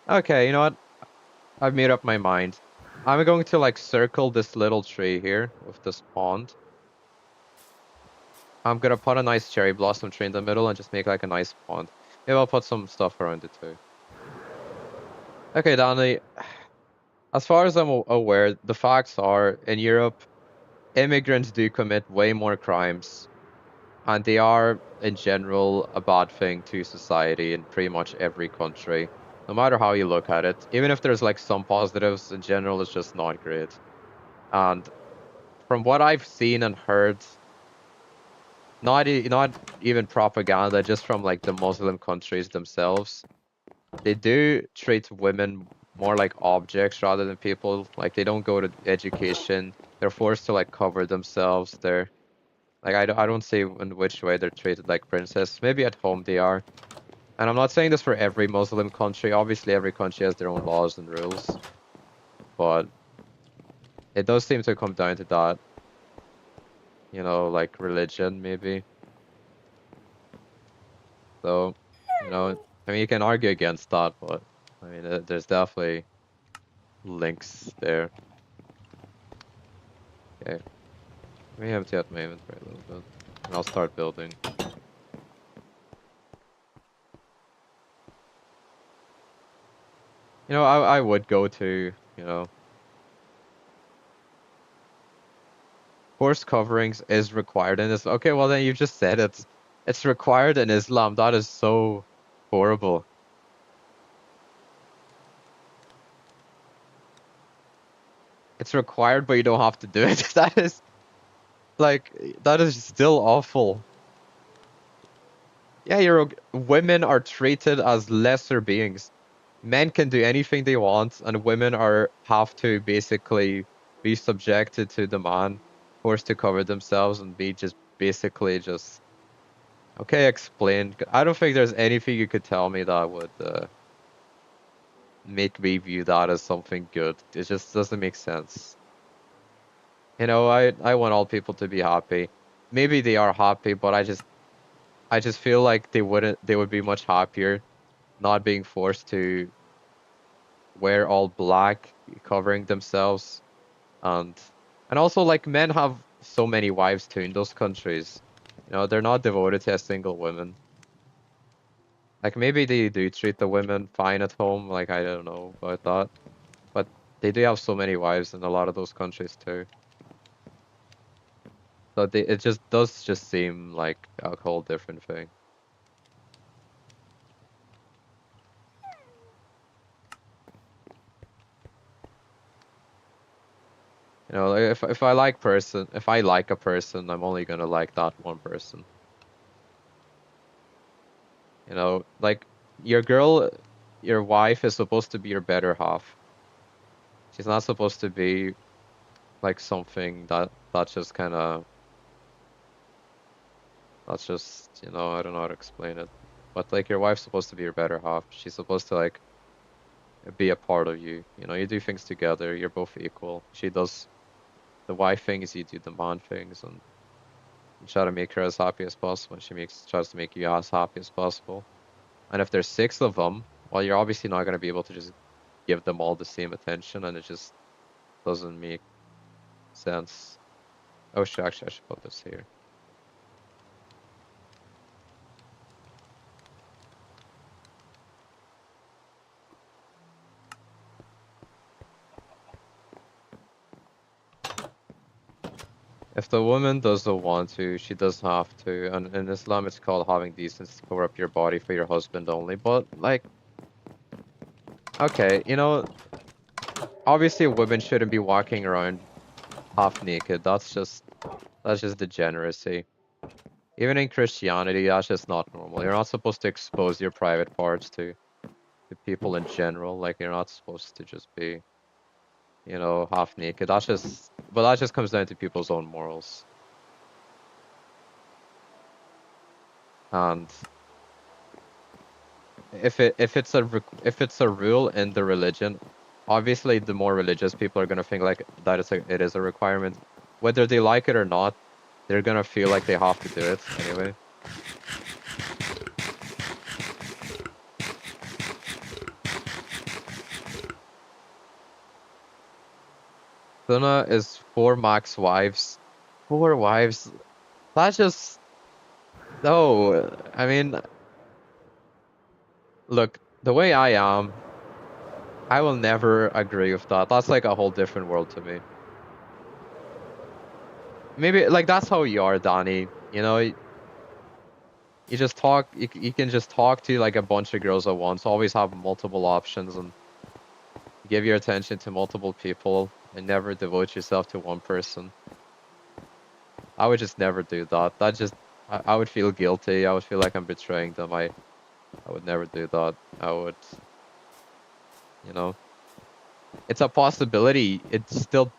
Okay, you know what? I've made up my mind. I'm going to like circle this little tree here with this pond. I'm gonna put a nice cherry blossom tree in the middle and just make like a nice pond. Maybe I'll put some stuff around it too. Okay, Danny. As far as I'm aware, the facts are in Europe, immigrants do commit way more crimes, and they are in general a bad thing to society in pretty much every country, no matter how you look at it. Even if there's like some positives, in general, it's just not great. And from what I've seen and heard, not even propaganda, just from like the Muslim countries themselves, they do treat women more like objects rather than people. Like they don't go to education. They're forced to like cover themselves. They're like I don't see in which way they're treated like princess. Maybe at home they are. And I'm not saying this for every Muslim country. Obviously, every country has their own laws and rules, but it does seem to come down to that. You know, like religion maybe. So, you know, I mean, you can argue against that, but I mean, there's definitely links there. Okay, let me empty out my inventory a little bit, and I'll start building. You know, I would go to, you know, forced coverings is required in this. Okay, well then you just said it. It's required in Islam. That is so horrible. It's required, but you don't have to do it. That is like that is still awful. Yeah, women are treated as lesser beings. Men can do anything they want, and women are have to basically be subjected to the man, forced to cover themselves and be just basically just okay. Explain. I don't think there's anything you could tell me that would make me view that as something good. It just doesn't make sense. You know, I want all people to be happy. Maybe they are happy, but I just feel like they would be much happier not being forced to wear all black, covering themselves, and and also like men have so many wives too in those countries. You know, they're not devoted to a single woman. Like maybe they do treat the women fine at home, like I don't know about that. But they do have so many wives in a lot of those countries too. So it just does just seem like a whole different thing. You know, like if I like a person, I'm only gonna like that one person. You know, like your girl, your wife is supposed to be your better half. She's not supposed to be like something that's just kind of that's just, you know, I don't know how to explain it. But like your wife's supposed to be your better half. She's supposed to like be a part of you. You know, you do things together. You're both equal. She does the wife things, you do the man things, and you try to make her as happy as possible. And she tries to make you as happy as possible. And if there's six of them, well, you're obviously not going to be able to just give them all the same attention, and it just doesn't make sense. Oh, shit, actually, I should put this here. If the woman doesn't want to, she doesn't have to. And in Islam, it's called having decency to cover up your body for your husband only. But, like, okay, you know, obviously women shouldn't be walking around half naked. That's just degeneracy. Even in Christianity, that's just not normal. You're not supposed to expose your private parts to people in general. Like, you're not supposed to just be, you know, half naked. But that just comes down to people's own morals. And if it's a rule in the religion, obviously the more religious people are gonna think like that it is a requirement, whether they like it or not. They're gonna feel like they have to do it anyway. Sunnah is 4 max wives. 4 wives. That's just no. I mean, look, the way I am, I will never agree with that. That's like a whole different world to me. Maybe like that's how you are, Donnie. You know, you just talk. You can just talk to like a bunch of girls at once. Always have multiple options and give your attention to multiple people and never devote yourself to one person. I would just never do that. I would feel guilty. I would feel like I'm betraying them. I would never do that. I would, you know, it's a possibility. It's still,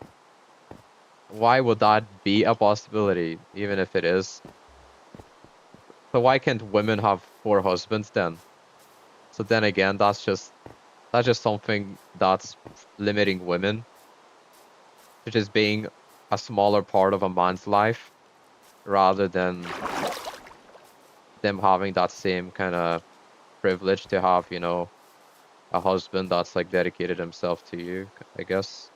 why would that be a possibility, even if it is? So why can't women have 4 husbands then? So then again, that's just something that's limiting women to just being a smaller part of a man's life rather than them having that same kind of privilege to have, a husband that's like dedicated himself to you, I guess.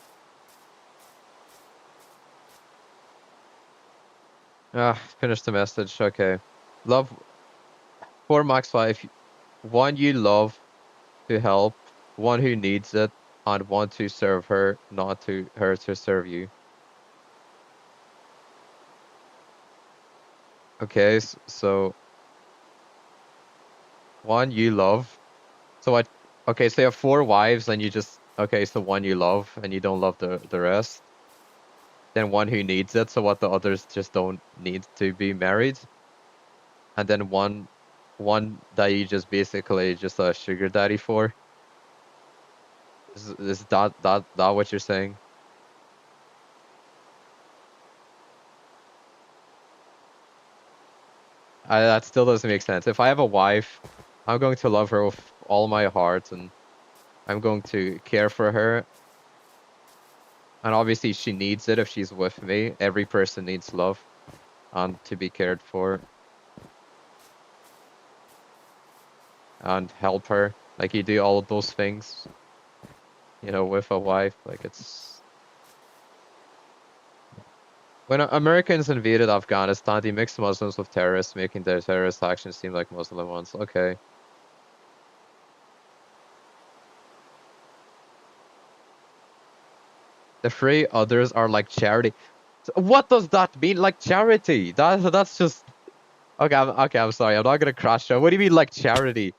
Finish the message. Okay. Love for Max 5. One you love to help, one who needs it, and one to serve her, not to her to serve you. Okay, so one you love. So what? Okay, so you have 4 wives, and you just okay. So one you love, and you don't love the rest. Then one who needs it. So what? The others just don't need to be married. And then one that you just basically just a sugar daddy for. Is that what you're saying? That still doesn't make sense. If I have a wife, I'm going to love her with all my heart, and I'm going to care for her. And obviously, she needs it if she's with me. Every person needs love and to be cared for and help her. Like you do all of those things, with a wife. Like it's when Americans invaded Afghanistan, they mixed Muslims with terrorists, making their terrorist actions seem like Muslim ones. Okay. The 3 others are like charity. So what does that mean? Like charity? That's just okay. I'm sorry. I'm not gonna crash out. What do you mean like charity?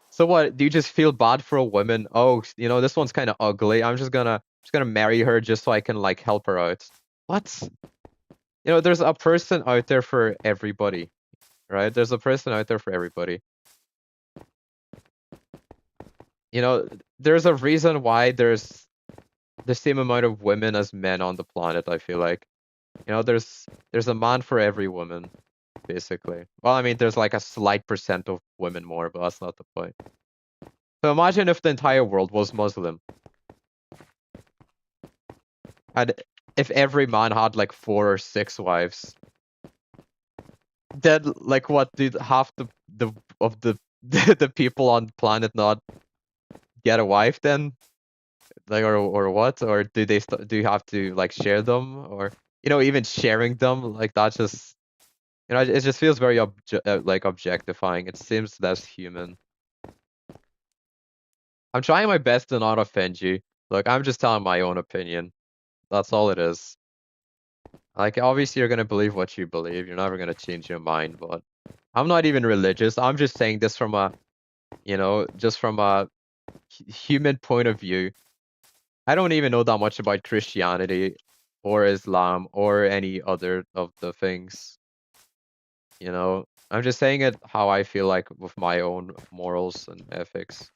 So what? Do you just feel bad for a woman? Oh, this one's kind of ugly. I'm just gonna marry her just so I can like help her out. What? There's a person out there for everybody, right? There's a person out there for everybody. There's a reason why there's the same amount of women as men on the planet, I feel like. There's a man for every woman, basically. Well, I mean, there's like a slight percent of women more, but that's not the point. So imagine if the entire world was Muslim, and if every man had like 4 or 6 wives, then like what did half the of the the people on the planet not get a wife then? Like or what? Or do you have to like share them or even sharing them like that just it just feels very like objectifying. It seems less human. I'm trying my best to not offend you. Look, I'm just telling my own opinion. That's all it is. Like obviously you're gonna believe what you believe. You're never gonna change your mind, but I'm not even religious. I'm just saying this from just from a human point of view. I don't even know that much about Christianity or Islam or any other of the things. I'm just saying it how I feel like with my own morals and ethics.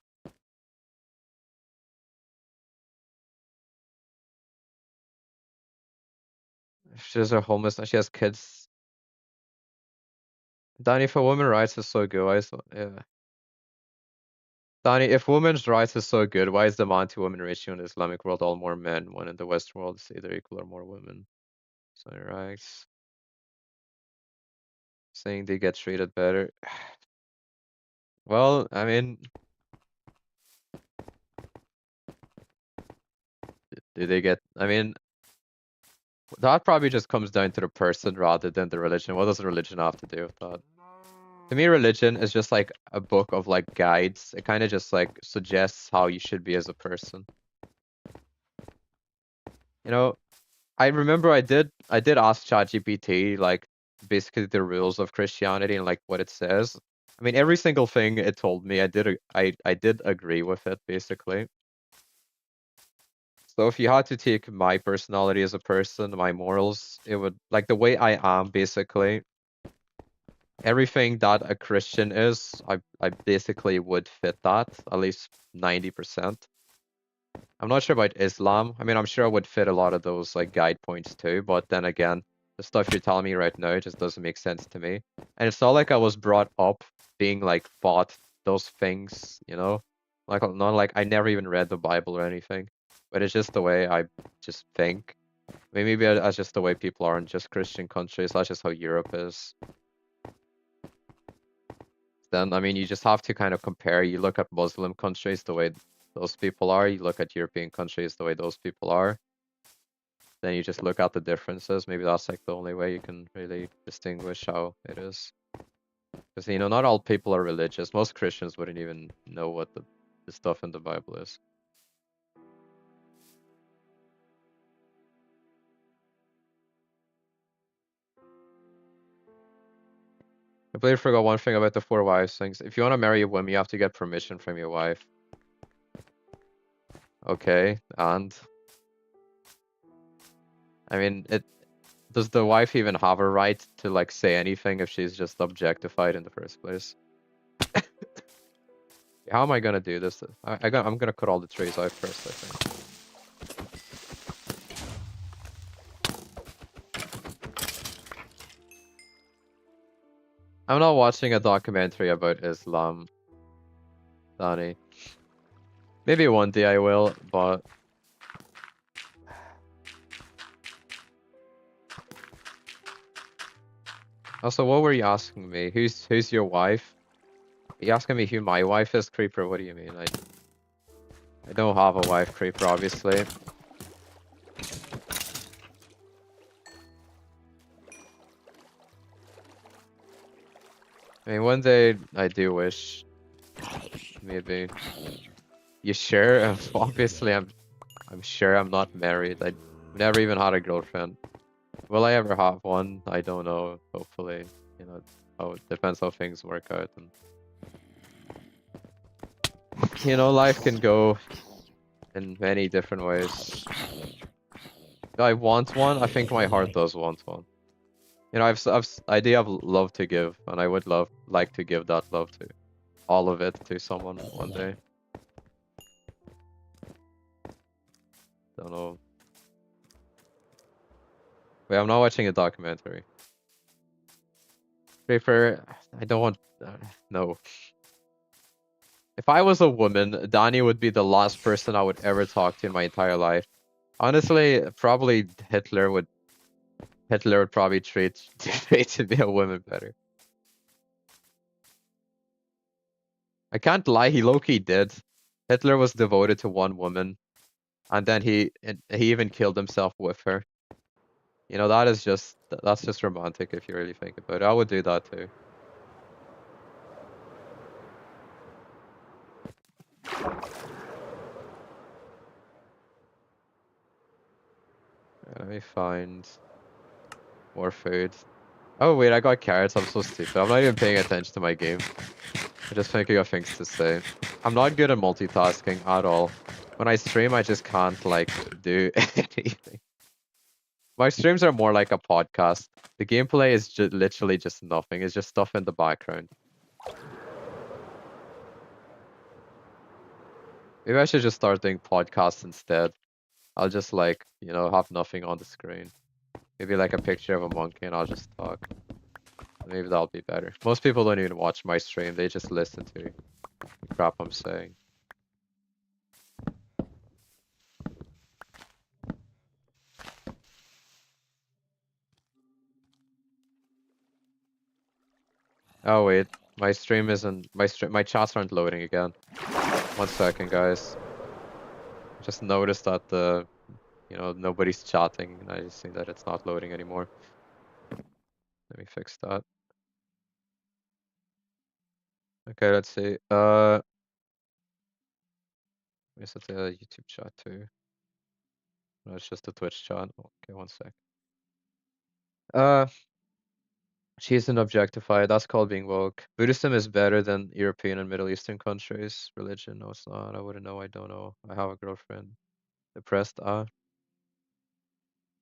If she's a homeless and she has kids. Danny, if a woman's rights is so good, yeah. Danny, if women's rights is so good, why is the man to women ratio in the Islamic world all more men when in the Western world it's either equal or more women? So rights. Saying they get treated better. Well, I mean, do they get? I mean, that probably just comes down to the person rather than the religion. What does the religion have to do with that? To me, religion is just like a book of like guides. It kind of just like suggests how you should be as a person. You know, I remember I did ask ChatGPT like basically the rules of Christianity and like what it says. I mean, every single thing it told me, I did agree with it basically. So if you had to take my personality as a person, my morals, it would like the way I am basically. Everything that a Christian is, I basically would fit that, at least 90%. I'm not sure about Islam. I mean, I'm sure I would fit a lot of those like guide points too, but then again, the stuff you're telling me right now just doesn't make sense to me. And it's not like I was brought up being like taught those things, you know? Like not like I never even read the Bible or anything, but it's just the way I just think. I mean, maybe that's just the way people are in just Christian countries. That's just how Europe is. Then, I mean, you just have to kind of compare. You look at Muslim countries the way those people are. You look at European countries the way those people are. Then you just look at the differences. Maybe that's like the only way you can really distinguish how it is. Because, you know, not all people are religious. Most Christians wouldn't even know what the stuff in the Bible is. I completely forgot one thing about the 4 wives things. If you want to marry a woman, you have to get permission from your wife. Okay, and I mean, does the wife even have a right to like say anything if she's just objectified in the first place? How am I gonna do this? I'm gonna cut all the trees out first, I think. I'm not watching a documentary about Islam, Danny. Maybe one day I will, but also, what were you asking me? Who's your wife? Are you asking me who my wife is, Creeper? What do you mean? I don't have a wife, Creeper, obviously. I mean, one day I do wish, maybe. You sure? Obviously, I'm sure I'm not married. I've never even had a girlfriend. Will I ever have one? I don't know. Hopefully, you know, it depends how things work out. And you know, life can go in many different ways. Do I want one? I think my heart does want one. You know, I do have love to give, and I would like to give that love to all of it to someone one day. Don't know. Wait, I'm not watching a documentary. Creeper, I don't want. No. If I was a woman, Danny would be the last person I would ever talk to in my entire life. Honestly, probably Hitler would probably treat me a woman better. I can't lie, he low-key did. Hitler was devoted to one woman, and then he even killed himself with her. You know, that's just romantic if you really think about it. I would do that too. Let me find more food. Oh wait, I got carrots. I'm so stupid. I'm not even paying attention to my game. I'm just thinking of things to say. I'm not good at multitasking at all. When I stream, I just can't like do anything. My streams are more like a podcast. The gameplay is literally just nothing. It's just stuff in the background. Maybe I should just start doing podcasts instead. I'll just like, you know, have nothing on the screen. Maybe like a picture of a monkey and I'll just talk. Maybe that'll be better. Most people don't even watch my stream. They just listen to the crap I'm saying. Oh wait, my stream isn't my chats aren't loading again. 1 second, guys. Just noticed that the you know, nobody's chatting, and I just see that it's not loading anymore. Let me fix that. Okay, let's see. Is it a YouTube chat too? No, it's just a Twitch chat. Okay, one sec. She isn't objectified. That's called being woke. Buddhism is better than European and Middle Eastern countries. Religion, no, it's not. I wouldn't know. I don't know. I have a girlfriend. Depressed.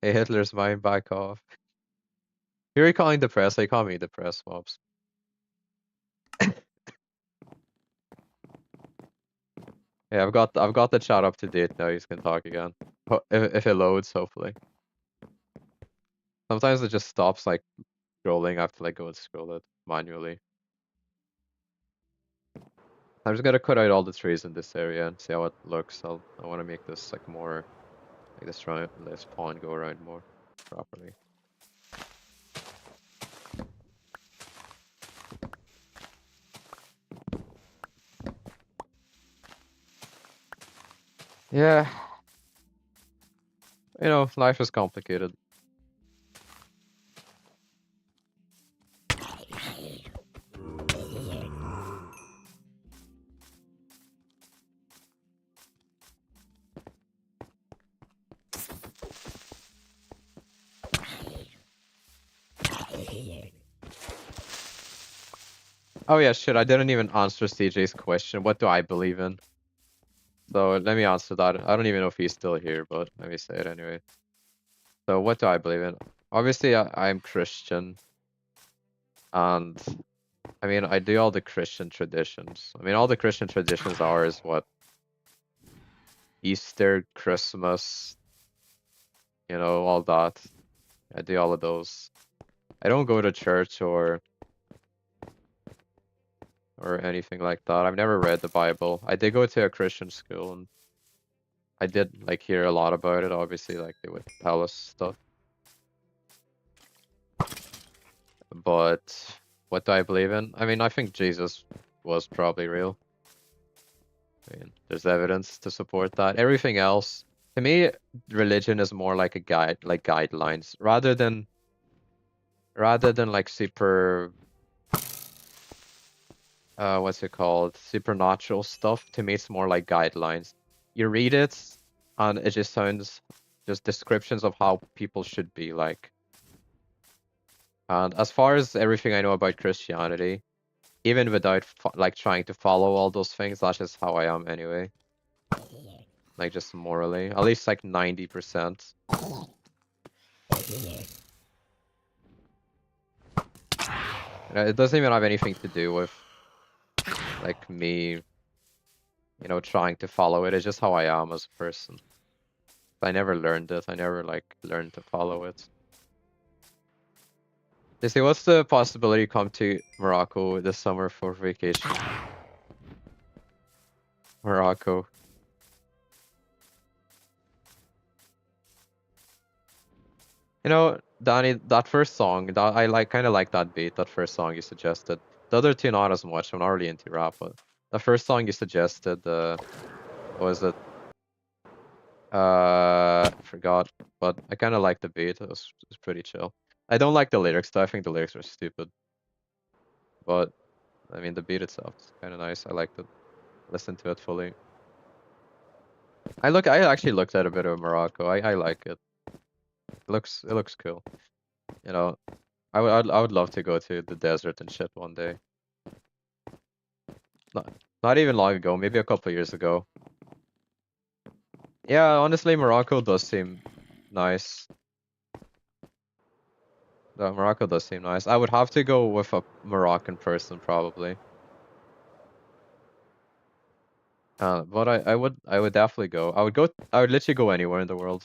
Hey, Hitler's mine. Back off. Who are you calling depressed? They call me depressed, mobs. Yeah, I've got the chat up to date now. You can talk again. If it loads, hopefully. Sometimes it just stops like scrolling. I have to like go and scroll it manually. I'm just gonna cut out all the trees in this area and see how it looks. I want to make this like more like this pawn go around more properly. Yeah. You know, life is complicated. Oh yeah, shit, I didn't even answer CJ's question. What do I believe in? So let me answer that. I don't even know if he's still here, but let me say it anyway. So what do I believe in? Obviously, I'm Christian. And I mean, I do all the Christian traditions. I mean, all the Christian traditions are is what? Easter, Christmas, you know, all that. I do all of those. I don't go to church or anything like that. I've never read the Bible. I did go to a Christian school and I did like hear a lot about it. Obviously, like they would tell us stuff. But what do I believe in? I mean, I think Jesus was probably real. I mean, there's evidence to support that. Everything else, to me, religion is more like a guide, like guidelines, rather than like super, what's it called? Supernatural stuff. To me, it's more like guidelines. You read it, and it just sounds just descriptions of how people should be like. And as far as everything I know about Christianity, even without like trying to follow all those things, that's just how I am anyway. Like just morally, at least like 90%. It doesn't even have anything to do with like me, you know, trying to follow it. It's just how I am as a person. I never learned it. I never like learned to follow it. They say, what's the possibility you come to Morocco this summer for vacation? Morocco. You know, Danny, that first song, that I like, kind of like that beat, that first song you suggested. The other two not as much. I'm not really into rap, but the first song you suggested, what was it? Forgot, but I kind of like the beat. It was pretty chill. I don't like the lyrics though. I think the lyrics are stupid. But I mean, the beat itself is kind of nice. I liked it. Listen to it fully. I actually looked at a bit of Morocco. I like it. It looks cool. You know, I would love to go to the desert and shit one day. Not even long ago, maybe a couple of years ago. Yeah, honestly, Morocco does seem nice. Morocco does seem nice. I would have to go with a Moroccan person probably. But I would definitely go. I would literally go anywhere in the world.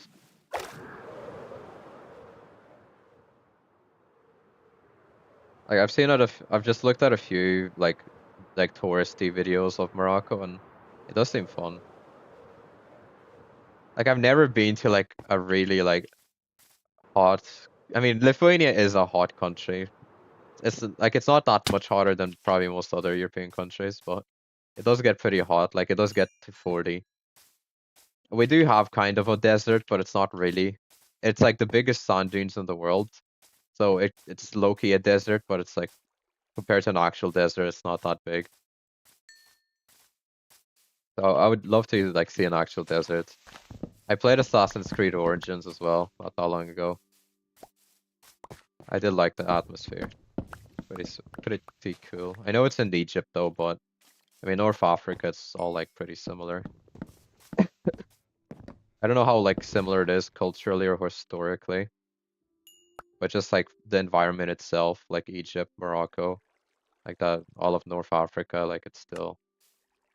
Like I've just looked at a few like touristy videos of Morocco and it does seem fun. Like I've never been to like a really like hot. I mean, Lithuania is a hot country. It's like it's not that much hotter than probably most other European countries, but it does get pretty hot. Like it does get to 40. we do have kind of a desert, but it's not really. It's like the biggest sand dunes in the world. So it's low-key a desert, but it's like compared to an actual desert, it's not that big. So I would love to like see an actual desert. I played Assassin's Creed Origins as well, not that long ago. I did like the atmosphere. Pretty cool. I know it's in Egypt though, but I mean North Africa, it's all like pretty similar. I don't know how like similar it is culturally or historically, but just like the environment itself, like Egypt, Morocco, like that, all of North Africa, like it's still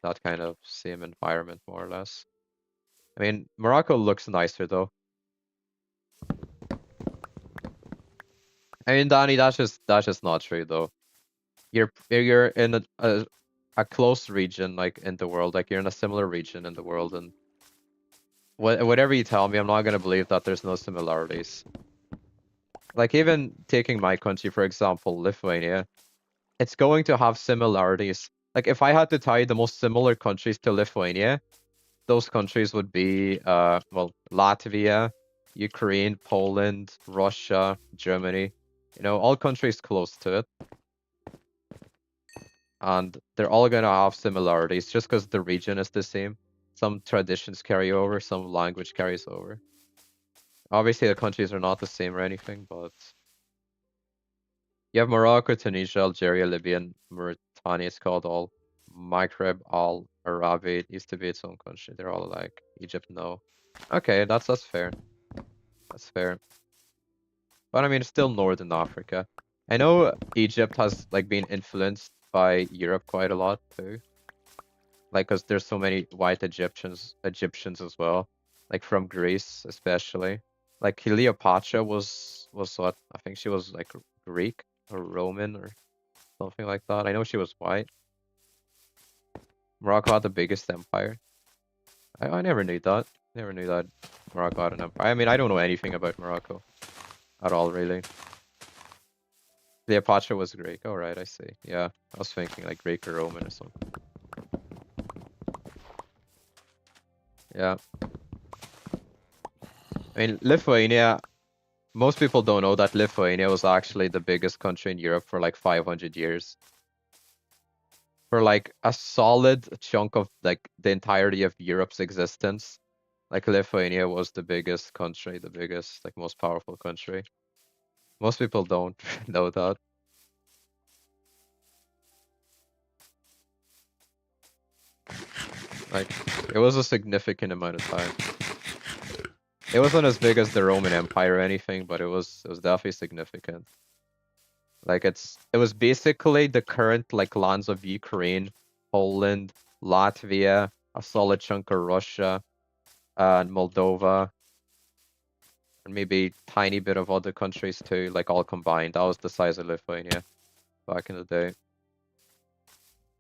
that kind of same environment more or less. I mean, Morocco looks nicer though. I mean, Danny, that's just not true though. You're in a close region like in the world, like you're in a similar region in the world, and whatever you tell me, I'm not gonna believe that there's no similarities. Like even taking my country for example, Lithuania, it's going to have similarities. Like if I had to tell you the most similar countries to Lithuania, those countries would be well, Latvia, Ukraine, Poland, Russia, Germany. You know, all countries close to it. And they're all gonna have similarities just because the region is the same. Some traditions carry over, some language carries over. Obviously the countries are not the same or anything, but you have Morocco, Tunisia, Algeria, Libya, and Mauritania. It's called all Maghreb, all Arabi. It used to be its own country. They're all like Egypt, no. Okay, that's fair. That's fair. But I mean, it's still Northern Africa. I know Egypt has like been influenced by Europe quite a lot too. Like, cause there's so many white Egyptians as well. Like from Greece, especially. Like Cleopatra was what? I think she was like Greek or Roman or something like that. I know she was white. Morocco had the biggest empire. I never knew that. Never knew that Morocco had an empire. I mean, I don't know anything about Morocco at all, really. Cleopatra was Greek. All right, I see. Yeah, I was thinking like Greek or Roman or something. Yeah. I mean, Lithuania, most people don't know that Lithuania was actually the biggest country in Europe for like 500 years. For like a solid chunk of like the entirety of Europe's existence, like Lithuania was the biggest country, the biggest, like most powerful country. Most people don't know that. Like, it was a significant amount of time. It wasn't as big as the Roman Empire or anything, but it was definitely significant. Like it was basically the current like lands of Ukraine, Poland, Latvia, a solid chunk of Russia, and Moldova, and maybe tiny bit of other countries too, like all combined. That was the size of Lithuania back in the day.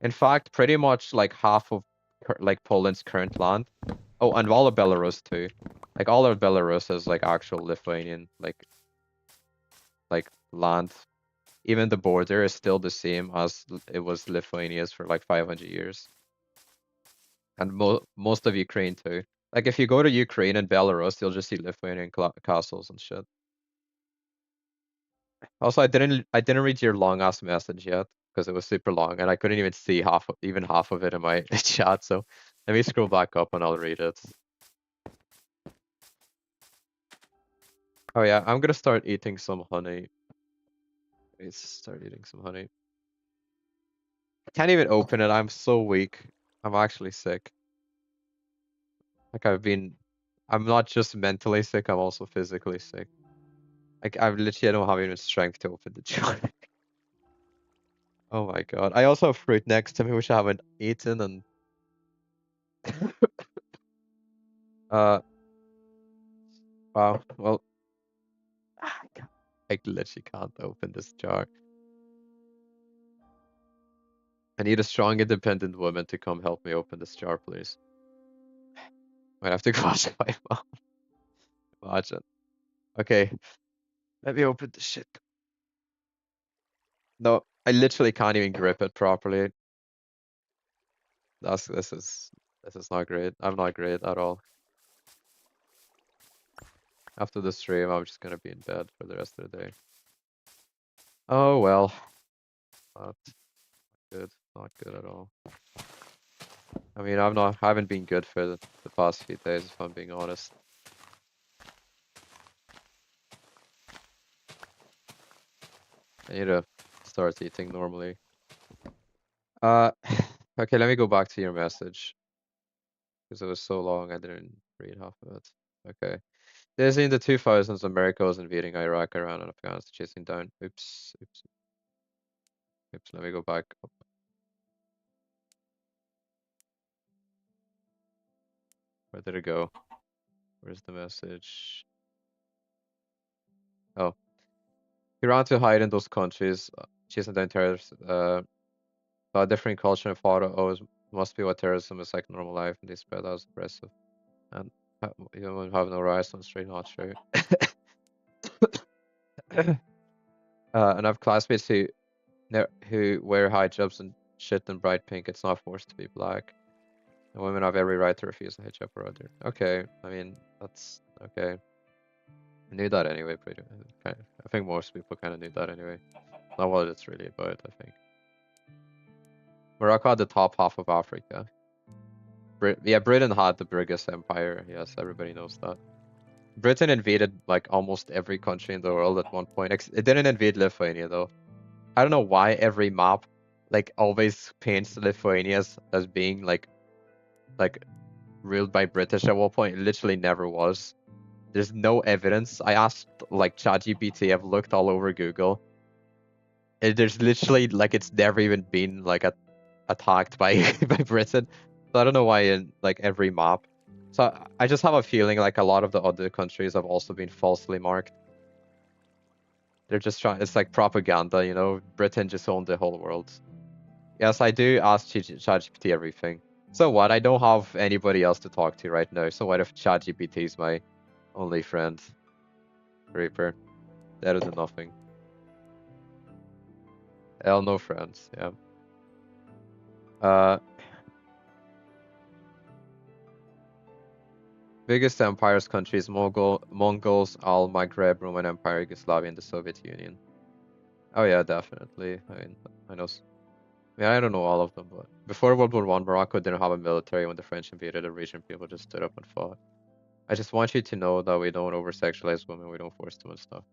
In fact, pretty much like half of like Poland's current land. Oh, and all of Belarus too. Like all of Belarus is like actual Lithuanian like land. Even the border is still the same as it was Lithuania's for like 500 years. And most of Ukraine too. Like if you go to Ukraine and Belarus, you'll just see Lithuanian castles and shit. Also, I didn't read your long ass message yet because it was super long and I couldn't even see even half of it in my chat. So let me scroll back up and I'll read it. Oh yeah, I'm gonna start eating some honey. Let's start eating some honey. I can't even open it. I'm so weak. I'm actually sick. Like I'm not just mentally sick, I'm also physically sick. Like I don't have even strength to open the jar. Oh my god. I also have fruit next to me which I haven't eaten and uh wow. Well I literally can't open this jar. I need a strong independent woman to come help me open this jar, please. Might have to go ask my mom. Imagine. Okay, let me open this shit. No, I literally can't even grip it properly. This is not great. I'm not great at all. After the stream, I'm just gonna be in bed for the rest of the day. Oh well. Not good. Not good at all. I mean, I haven't been good for the past few days, if I'm being honest. I need to start eating normally. Okay, let me go back to your message. Because it was so long, I didn't read half of it. Okay. This in the 2000s, America was invading Iraq, Iran, and Afghanistan, chasing down. Oops. Let me go back up. Where did it go? Where's the message? Oh. Iran to hide in those countries, chasing down terrorists, different culture and thought always must be what terrorism is like in normal life, and they spread out as aggressive. And you have no rights on straight, not true. And I have classmates who wear hijabs and shit in bright pink. It's not forced to be black. And women have every right to refuse a hijab or other. Okay, I mean, that's okay. I knew that anyway, I think most people kind of knew that anyway. Not what it's really about, I think. Morocco had the top half of Africa. Britain had the biggest empire. Yes, everybody knows that. Britain invaded like almost every country in the world at one point. It didn't invade Lithuania though. I don't know why every map like always paints Lithuania as being like ruled by British at one point. It literally never was. There's no evidence. I asked like ChatGPT, I've looked all over Google. There's literally like it's never even been like attacked by by Britain. So I don't know why in like every map. So I just have a feeling like a lot of the other countries have also been falsely marked. They're just trying, it's like propaganda, you know? Britain just owned the whole world. Yes, I do ask ChatGPT everything. So what? I don't have anybody else to talk to right now. So what if ChatGPT is my only friend? Reaper. Better than nothing. Hell, no friends, yeah. Biggest empires countries, Mongols, Al Maghreb, Roman Empire, Yugoslavia, and the Soviet Union. Oh yeah, definitely. I mean, I know. I mean, I don't know all of them, but before World War I, Morocco didn't have a military. When the French invaded the region, people just stood up and fought. I just want you to know that we don't over-sexualize women. We don't force them and stuff.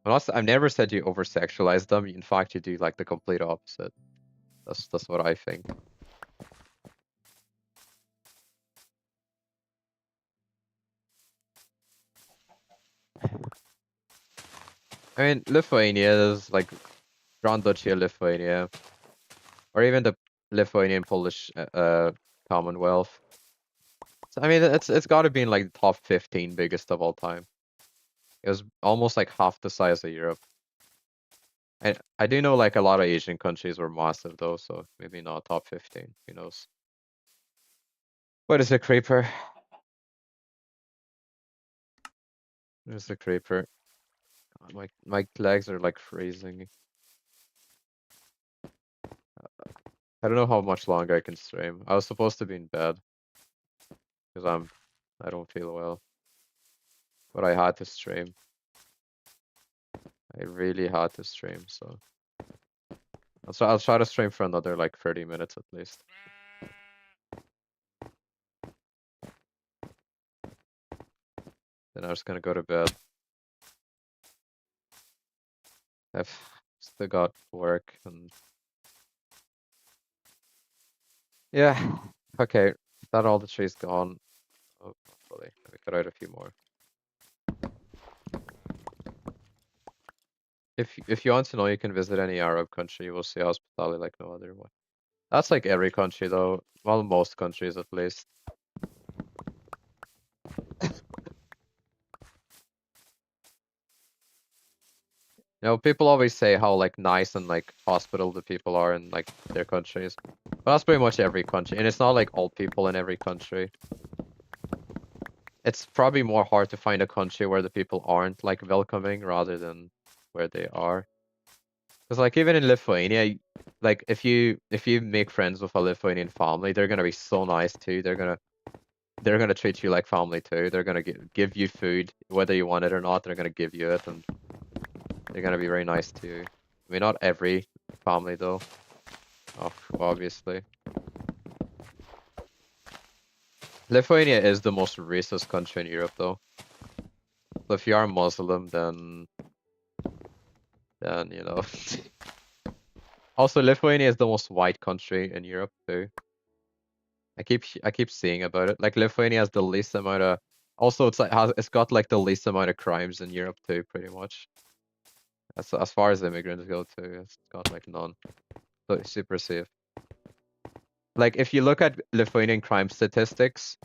I've never said you over-sexualize them. In fact, you do like the complete opposite. That's what I think. I mean, Lithuania is like Grand Duchy of Lithuania, or even the Lithuanian Polish Commonwealth. So, I mean, it's got to be in like the top 15 biggest of all time. It was almost like half the size of Europe. I do know like a lot of Asian countries were massive though, so maybe not top 15. Who knows? What is a creeper? There's the creeper. God, my legs are like freezing. I don't know how much longer I can stream. I was supposed to be in bed because I don't feel well, but I had to stream. I really had to stream, so I'll try to stream for another like 30 minutes at least. Then I'm just gonna go to bed. I've still got work and yeah. Okay, that all the trees gone. Oh, hopefully. Let me cut out a few more. If you want to know, you can visit any Arab country. You will see hospitality like no other one. That's like every country though. Well, most countries at least. You know, people always say how like nice and like hospitable the people are in like their countries. But that's pretty much every country. And it's not like all people in every country. It's probably more hard to find a country where the people aren't like welcoming rather than where they are. Because like even in Lithuania, like if you make friends with a Lithuanian family, they're gonna be so nice too. They're gonna they're gonna treat you like family too. They're gonna give you food, whether you want it or not. They're gonna give you it, and they're gonna be very nice to you. I mean, not every family though, obviously. Lithuania is the most racist country in Europe though. So if you are Muslim, then you know. Also, Lithuania is the most white country in Europe too. I keep seeing about it. Like Lithuania has the least amount of. Also, it's got like the least amount of crimes in Europe too, pretty much. As far as immigrants go too, it's got like none. So it's super safe. Like if you look at Lithuanian crime statistics,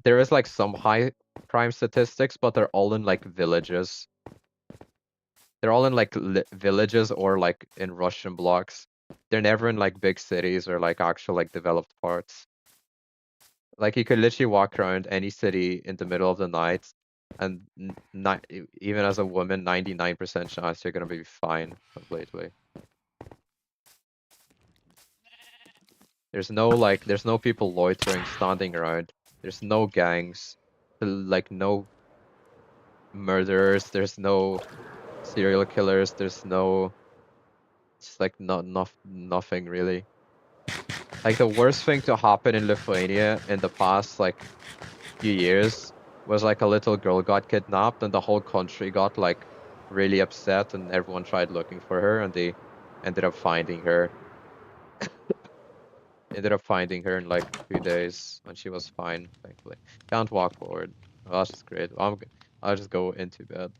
there is like some high crime statistics, but they're all in like villages. They're all in like villages or like in Russian blocks. They're never in like big cities or like actual like developed parts. Like you could literally walk around any city in the middle of the night, and not even as a woman, 99% chance you're gonna be fine completely. There's no people loitering, standing around. There's no gangs, like no murderers. There's no serial killers. There's no, it's like nothing really. Like the worst thing to happen in Lithuania in the past like few years was like a little girl got kidnapped and the whole country got like really upset and everyone tried looking for her and they ended up finding her. Ended up finding her in like 2 days and she was fine, thankfully. Can't walk forward. Oh, that's just great. I'll just go into bed.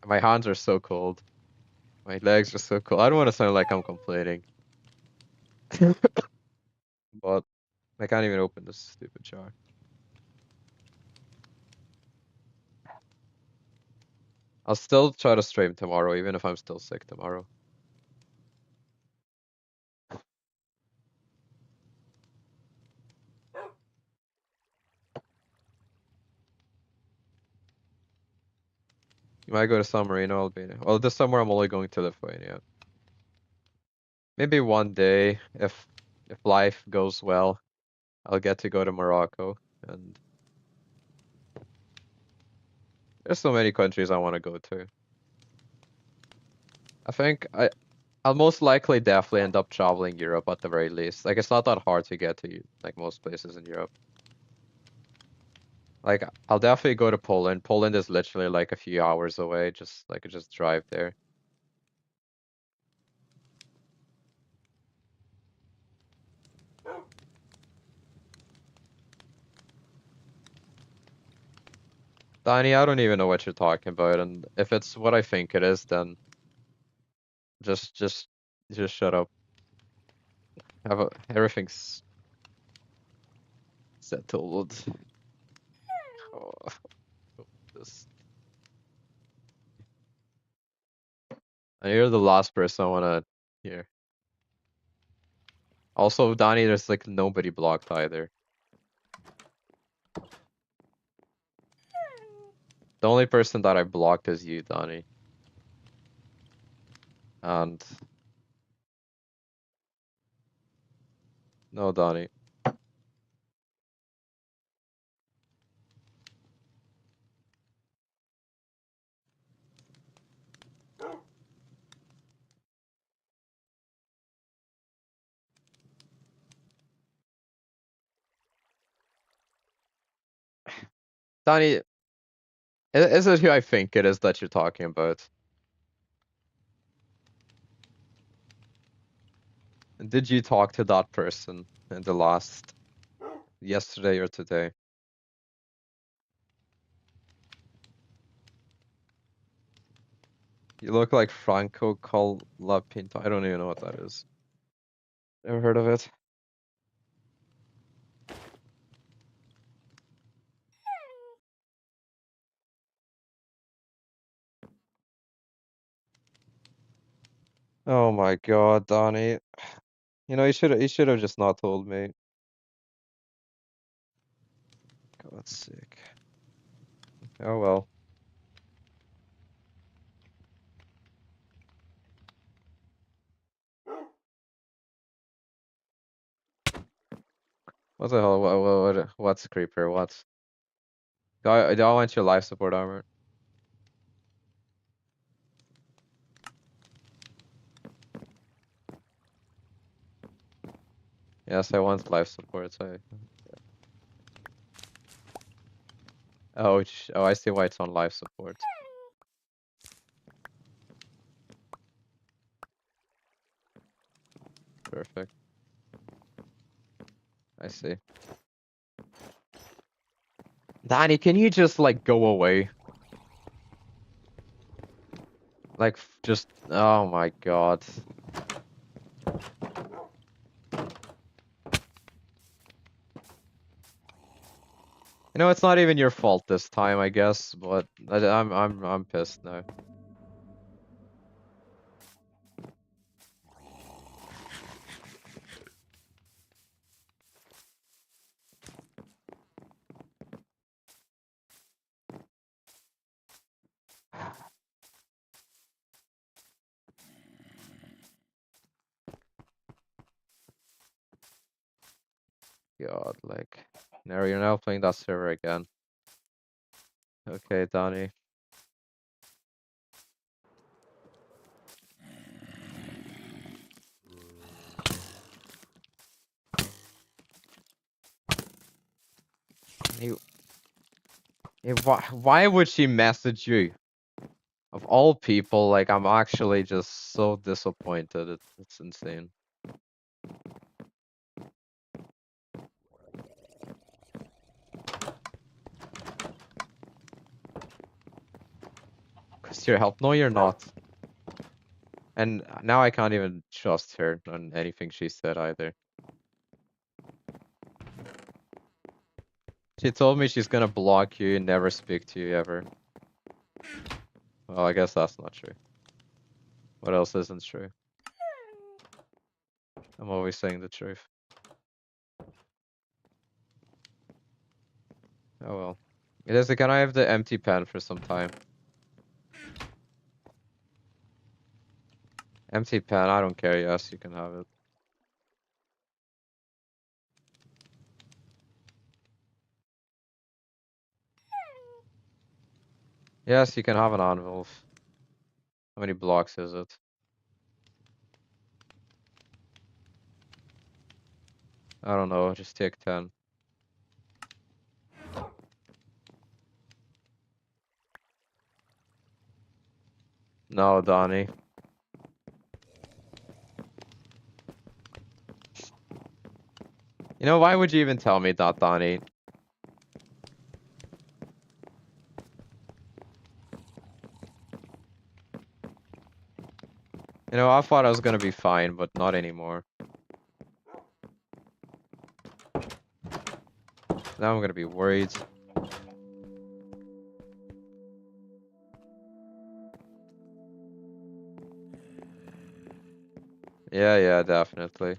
My hands are so cold. My legs are so cold. I don't want to sound like I'm complaining, but I can't even open this stupid jar. I'll still try to stream tomorrow, even if I'm still sick tomorrow. You might go to San Marino, Albania. Well, this summer I'm only going to Lithuania. Maybe one day, if life goes well, I'll get to go to Morocco. And there's so many countries I want to go to. I think I'll most likely definitely end up traveling Europe at the very least. Like it's not that hard to get to like most places in Europe. Like I'll definitely go to Poland. Poland is literally like a few hours away. Just like just drive there. Danny, I don't even know what you're talking about, and if it's what I think it is, then just just just shut up. Everything's settled. Oh, this. And you're the last person I wanna hear. Also, Donnie, there's like nobody blocked either. The only person that I blocked is you, Donnie. And no, Donnie. Donnie, is it who I think it is that you're talking about? And did you talk to that person in the last yesterday or today? You look like Franco Colapinto. I don't even know what that is. Ever heard of it? Oh my God, Donnie. You know, you should have just not told me. God's sake. Oh well. What the hell? What's creeper? What's? Do I want your life support armor? Yes, I want life support. So. Oh, oh, I see why it's on life support. Perfect. I see. Danny, can you just like go away? Like, just, oh my god. You know, it's not even your fault this time, I guess, but I'm pissed now. God, like, now you're now playing that server again. Okay, Donnie. Why would she message you? Of all people, like, I'm actually just so disappointed. It's insane. Cause your help? No, you're not. And now I can't even trust her on anything she said either. She told me she's gonna block you and never speak to you ever. Well, I guess that's not true. What else isn't true? I'm always saying the truth. Oh well. It is. Can I have the empty pen for some time? Empty pen, I don't care. Yes, you can have it. Yes, you can have an anvil. How many blocks is it? I don't know. Just take 10. No, Donnie. You know, why would you even tell me that, Donnie? You know, I thought I was gonna be fine, but not anymore. Now I'm gonna be worried. Yeah, definitely.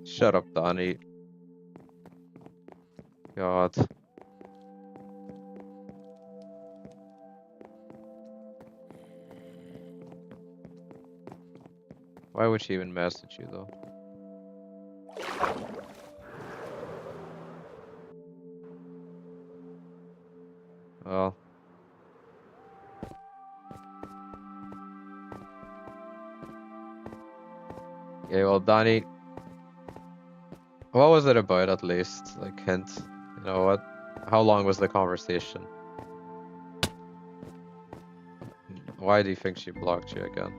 Shut up, Donnie. God. Why would she even message you, though? Well. Okay, well, Donnie. What was it about, at least? Like, hint. You know what? How long was the conversation? Why do you think she blocked you again?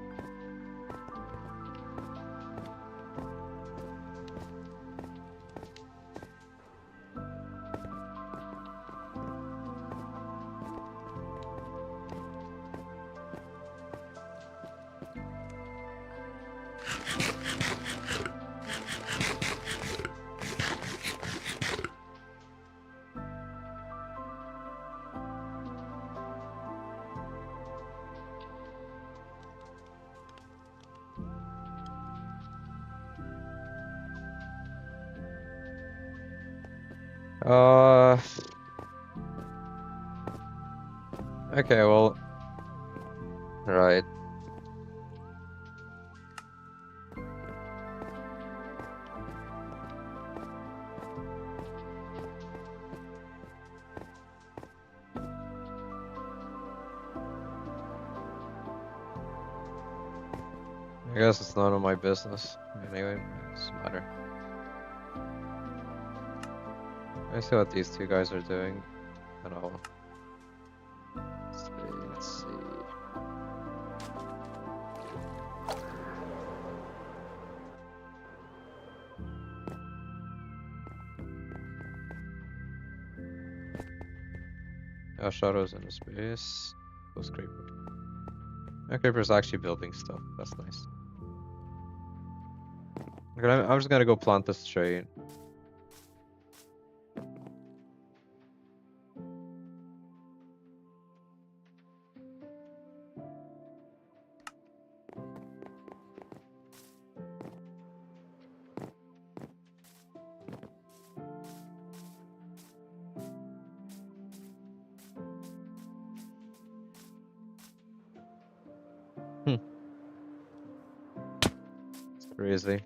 Okay, well, right. I guess it's none of my business. Anyway, it doesn't matter. Let's see what these two guys are doing. I don't know. Let's see. Shadow's in his base. Those creeper. That creeper's actually building stuff. That's nice. Okay, I'm just gonna go plant this tree. It's crazy.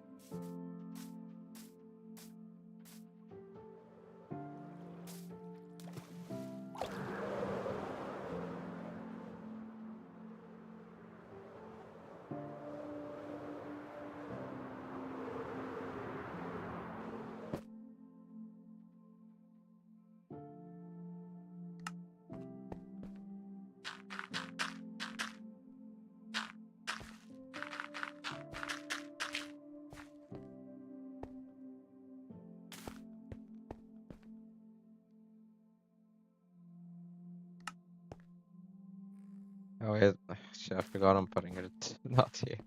Oh yeah, shit, I forgot I'm putting it not here.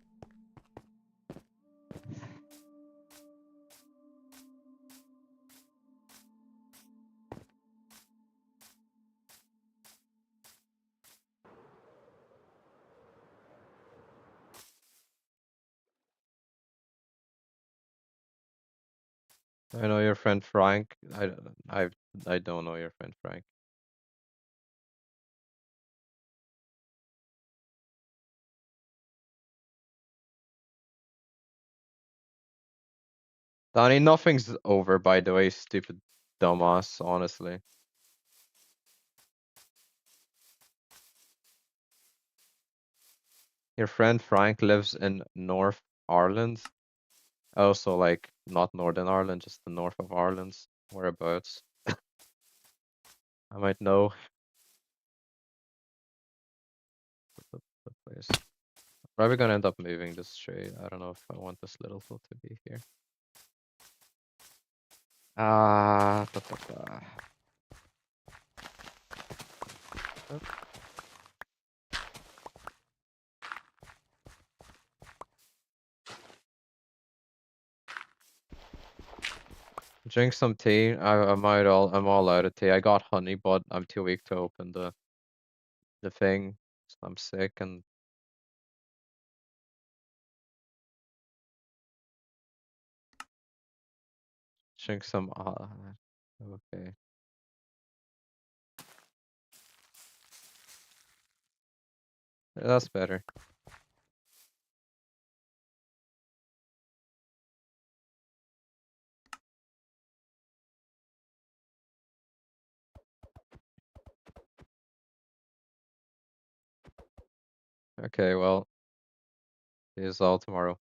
I know your friend Frank. I don't know your friend Frank. Donnie, nothing's over by the way, stupid dumbass, honestly. Your friend Frank lives in North Ireland. Also, like, not Northern Ireland, just the north of Ireland. Whereabouts? I might know the place. Probably gonna end up moving this tree. I don't know if I want this little hill to be here. Ah, Drink some tea. I'm all out of tea. I got honey, but I'm too weak to open the thing. So I'm sick and drink some. Okay. That's better. Okay, well, see you all tomorrow.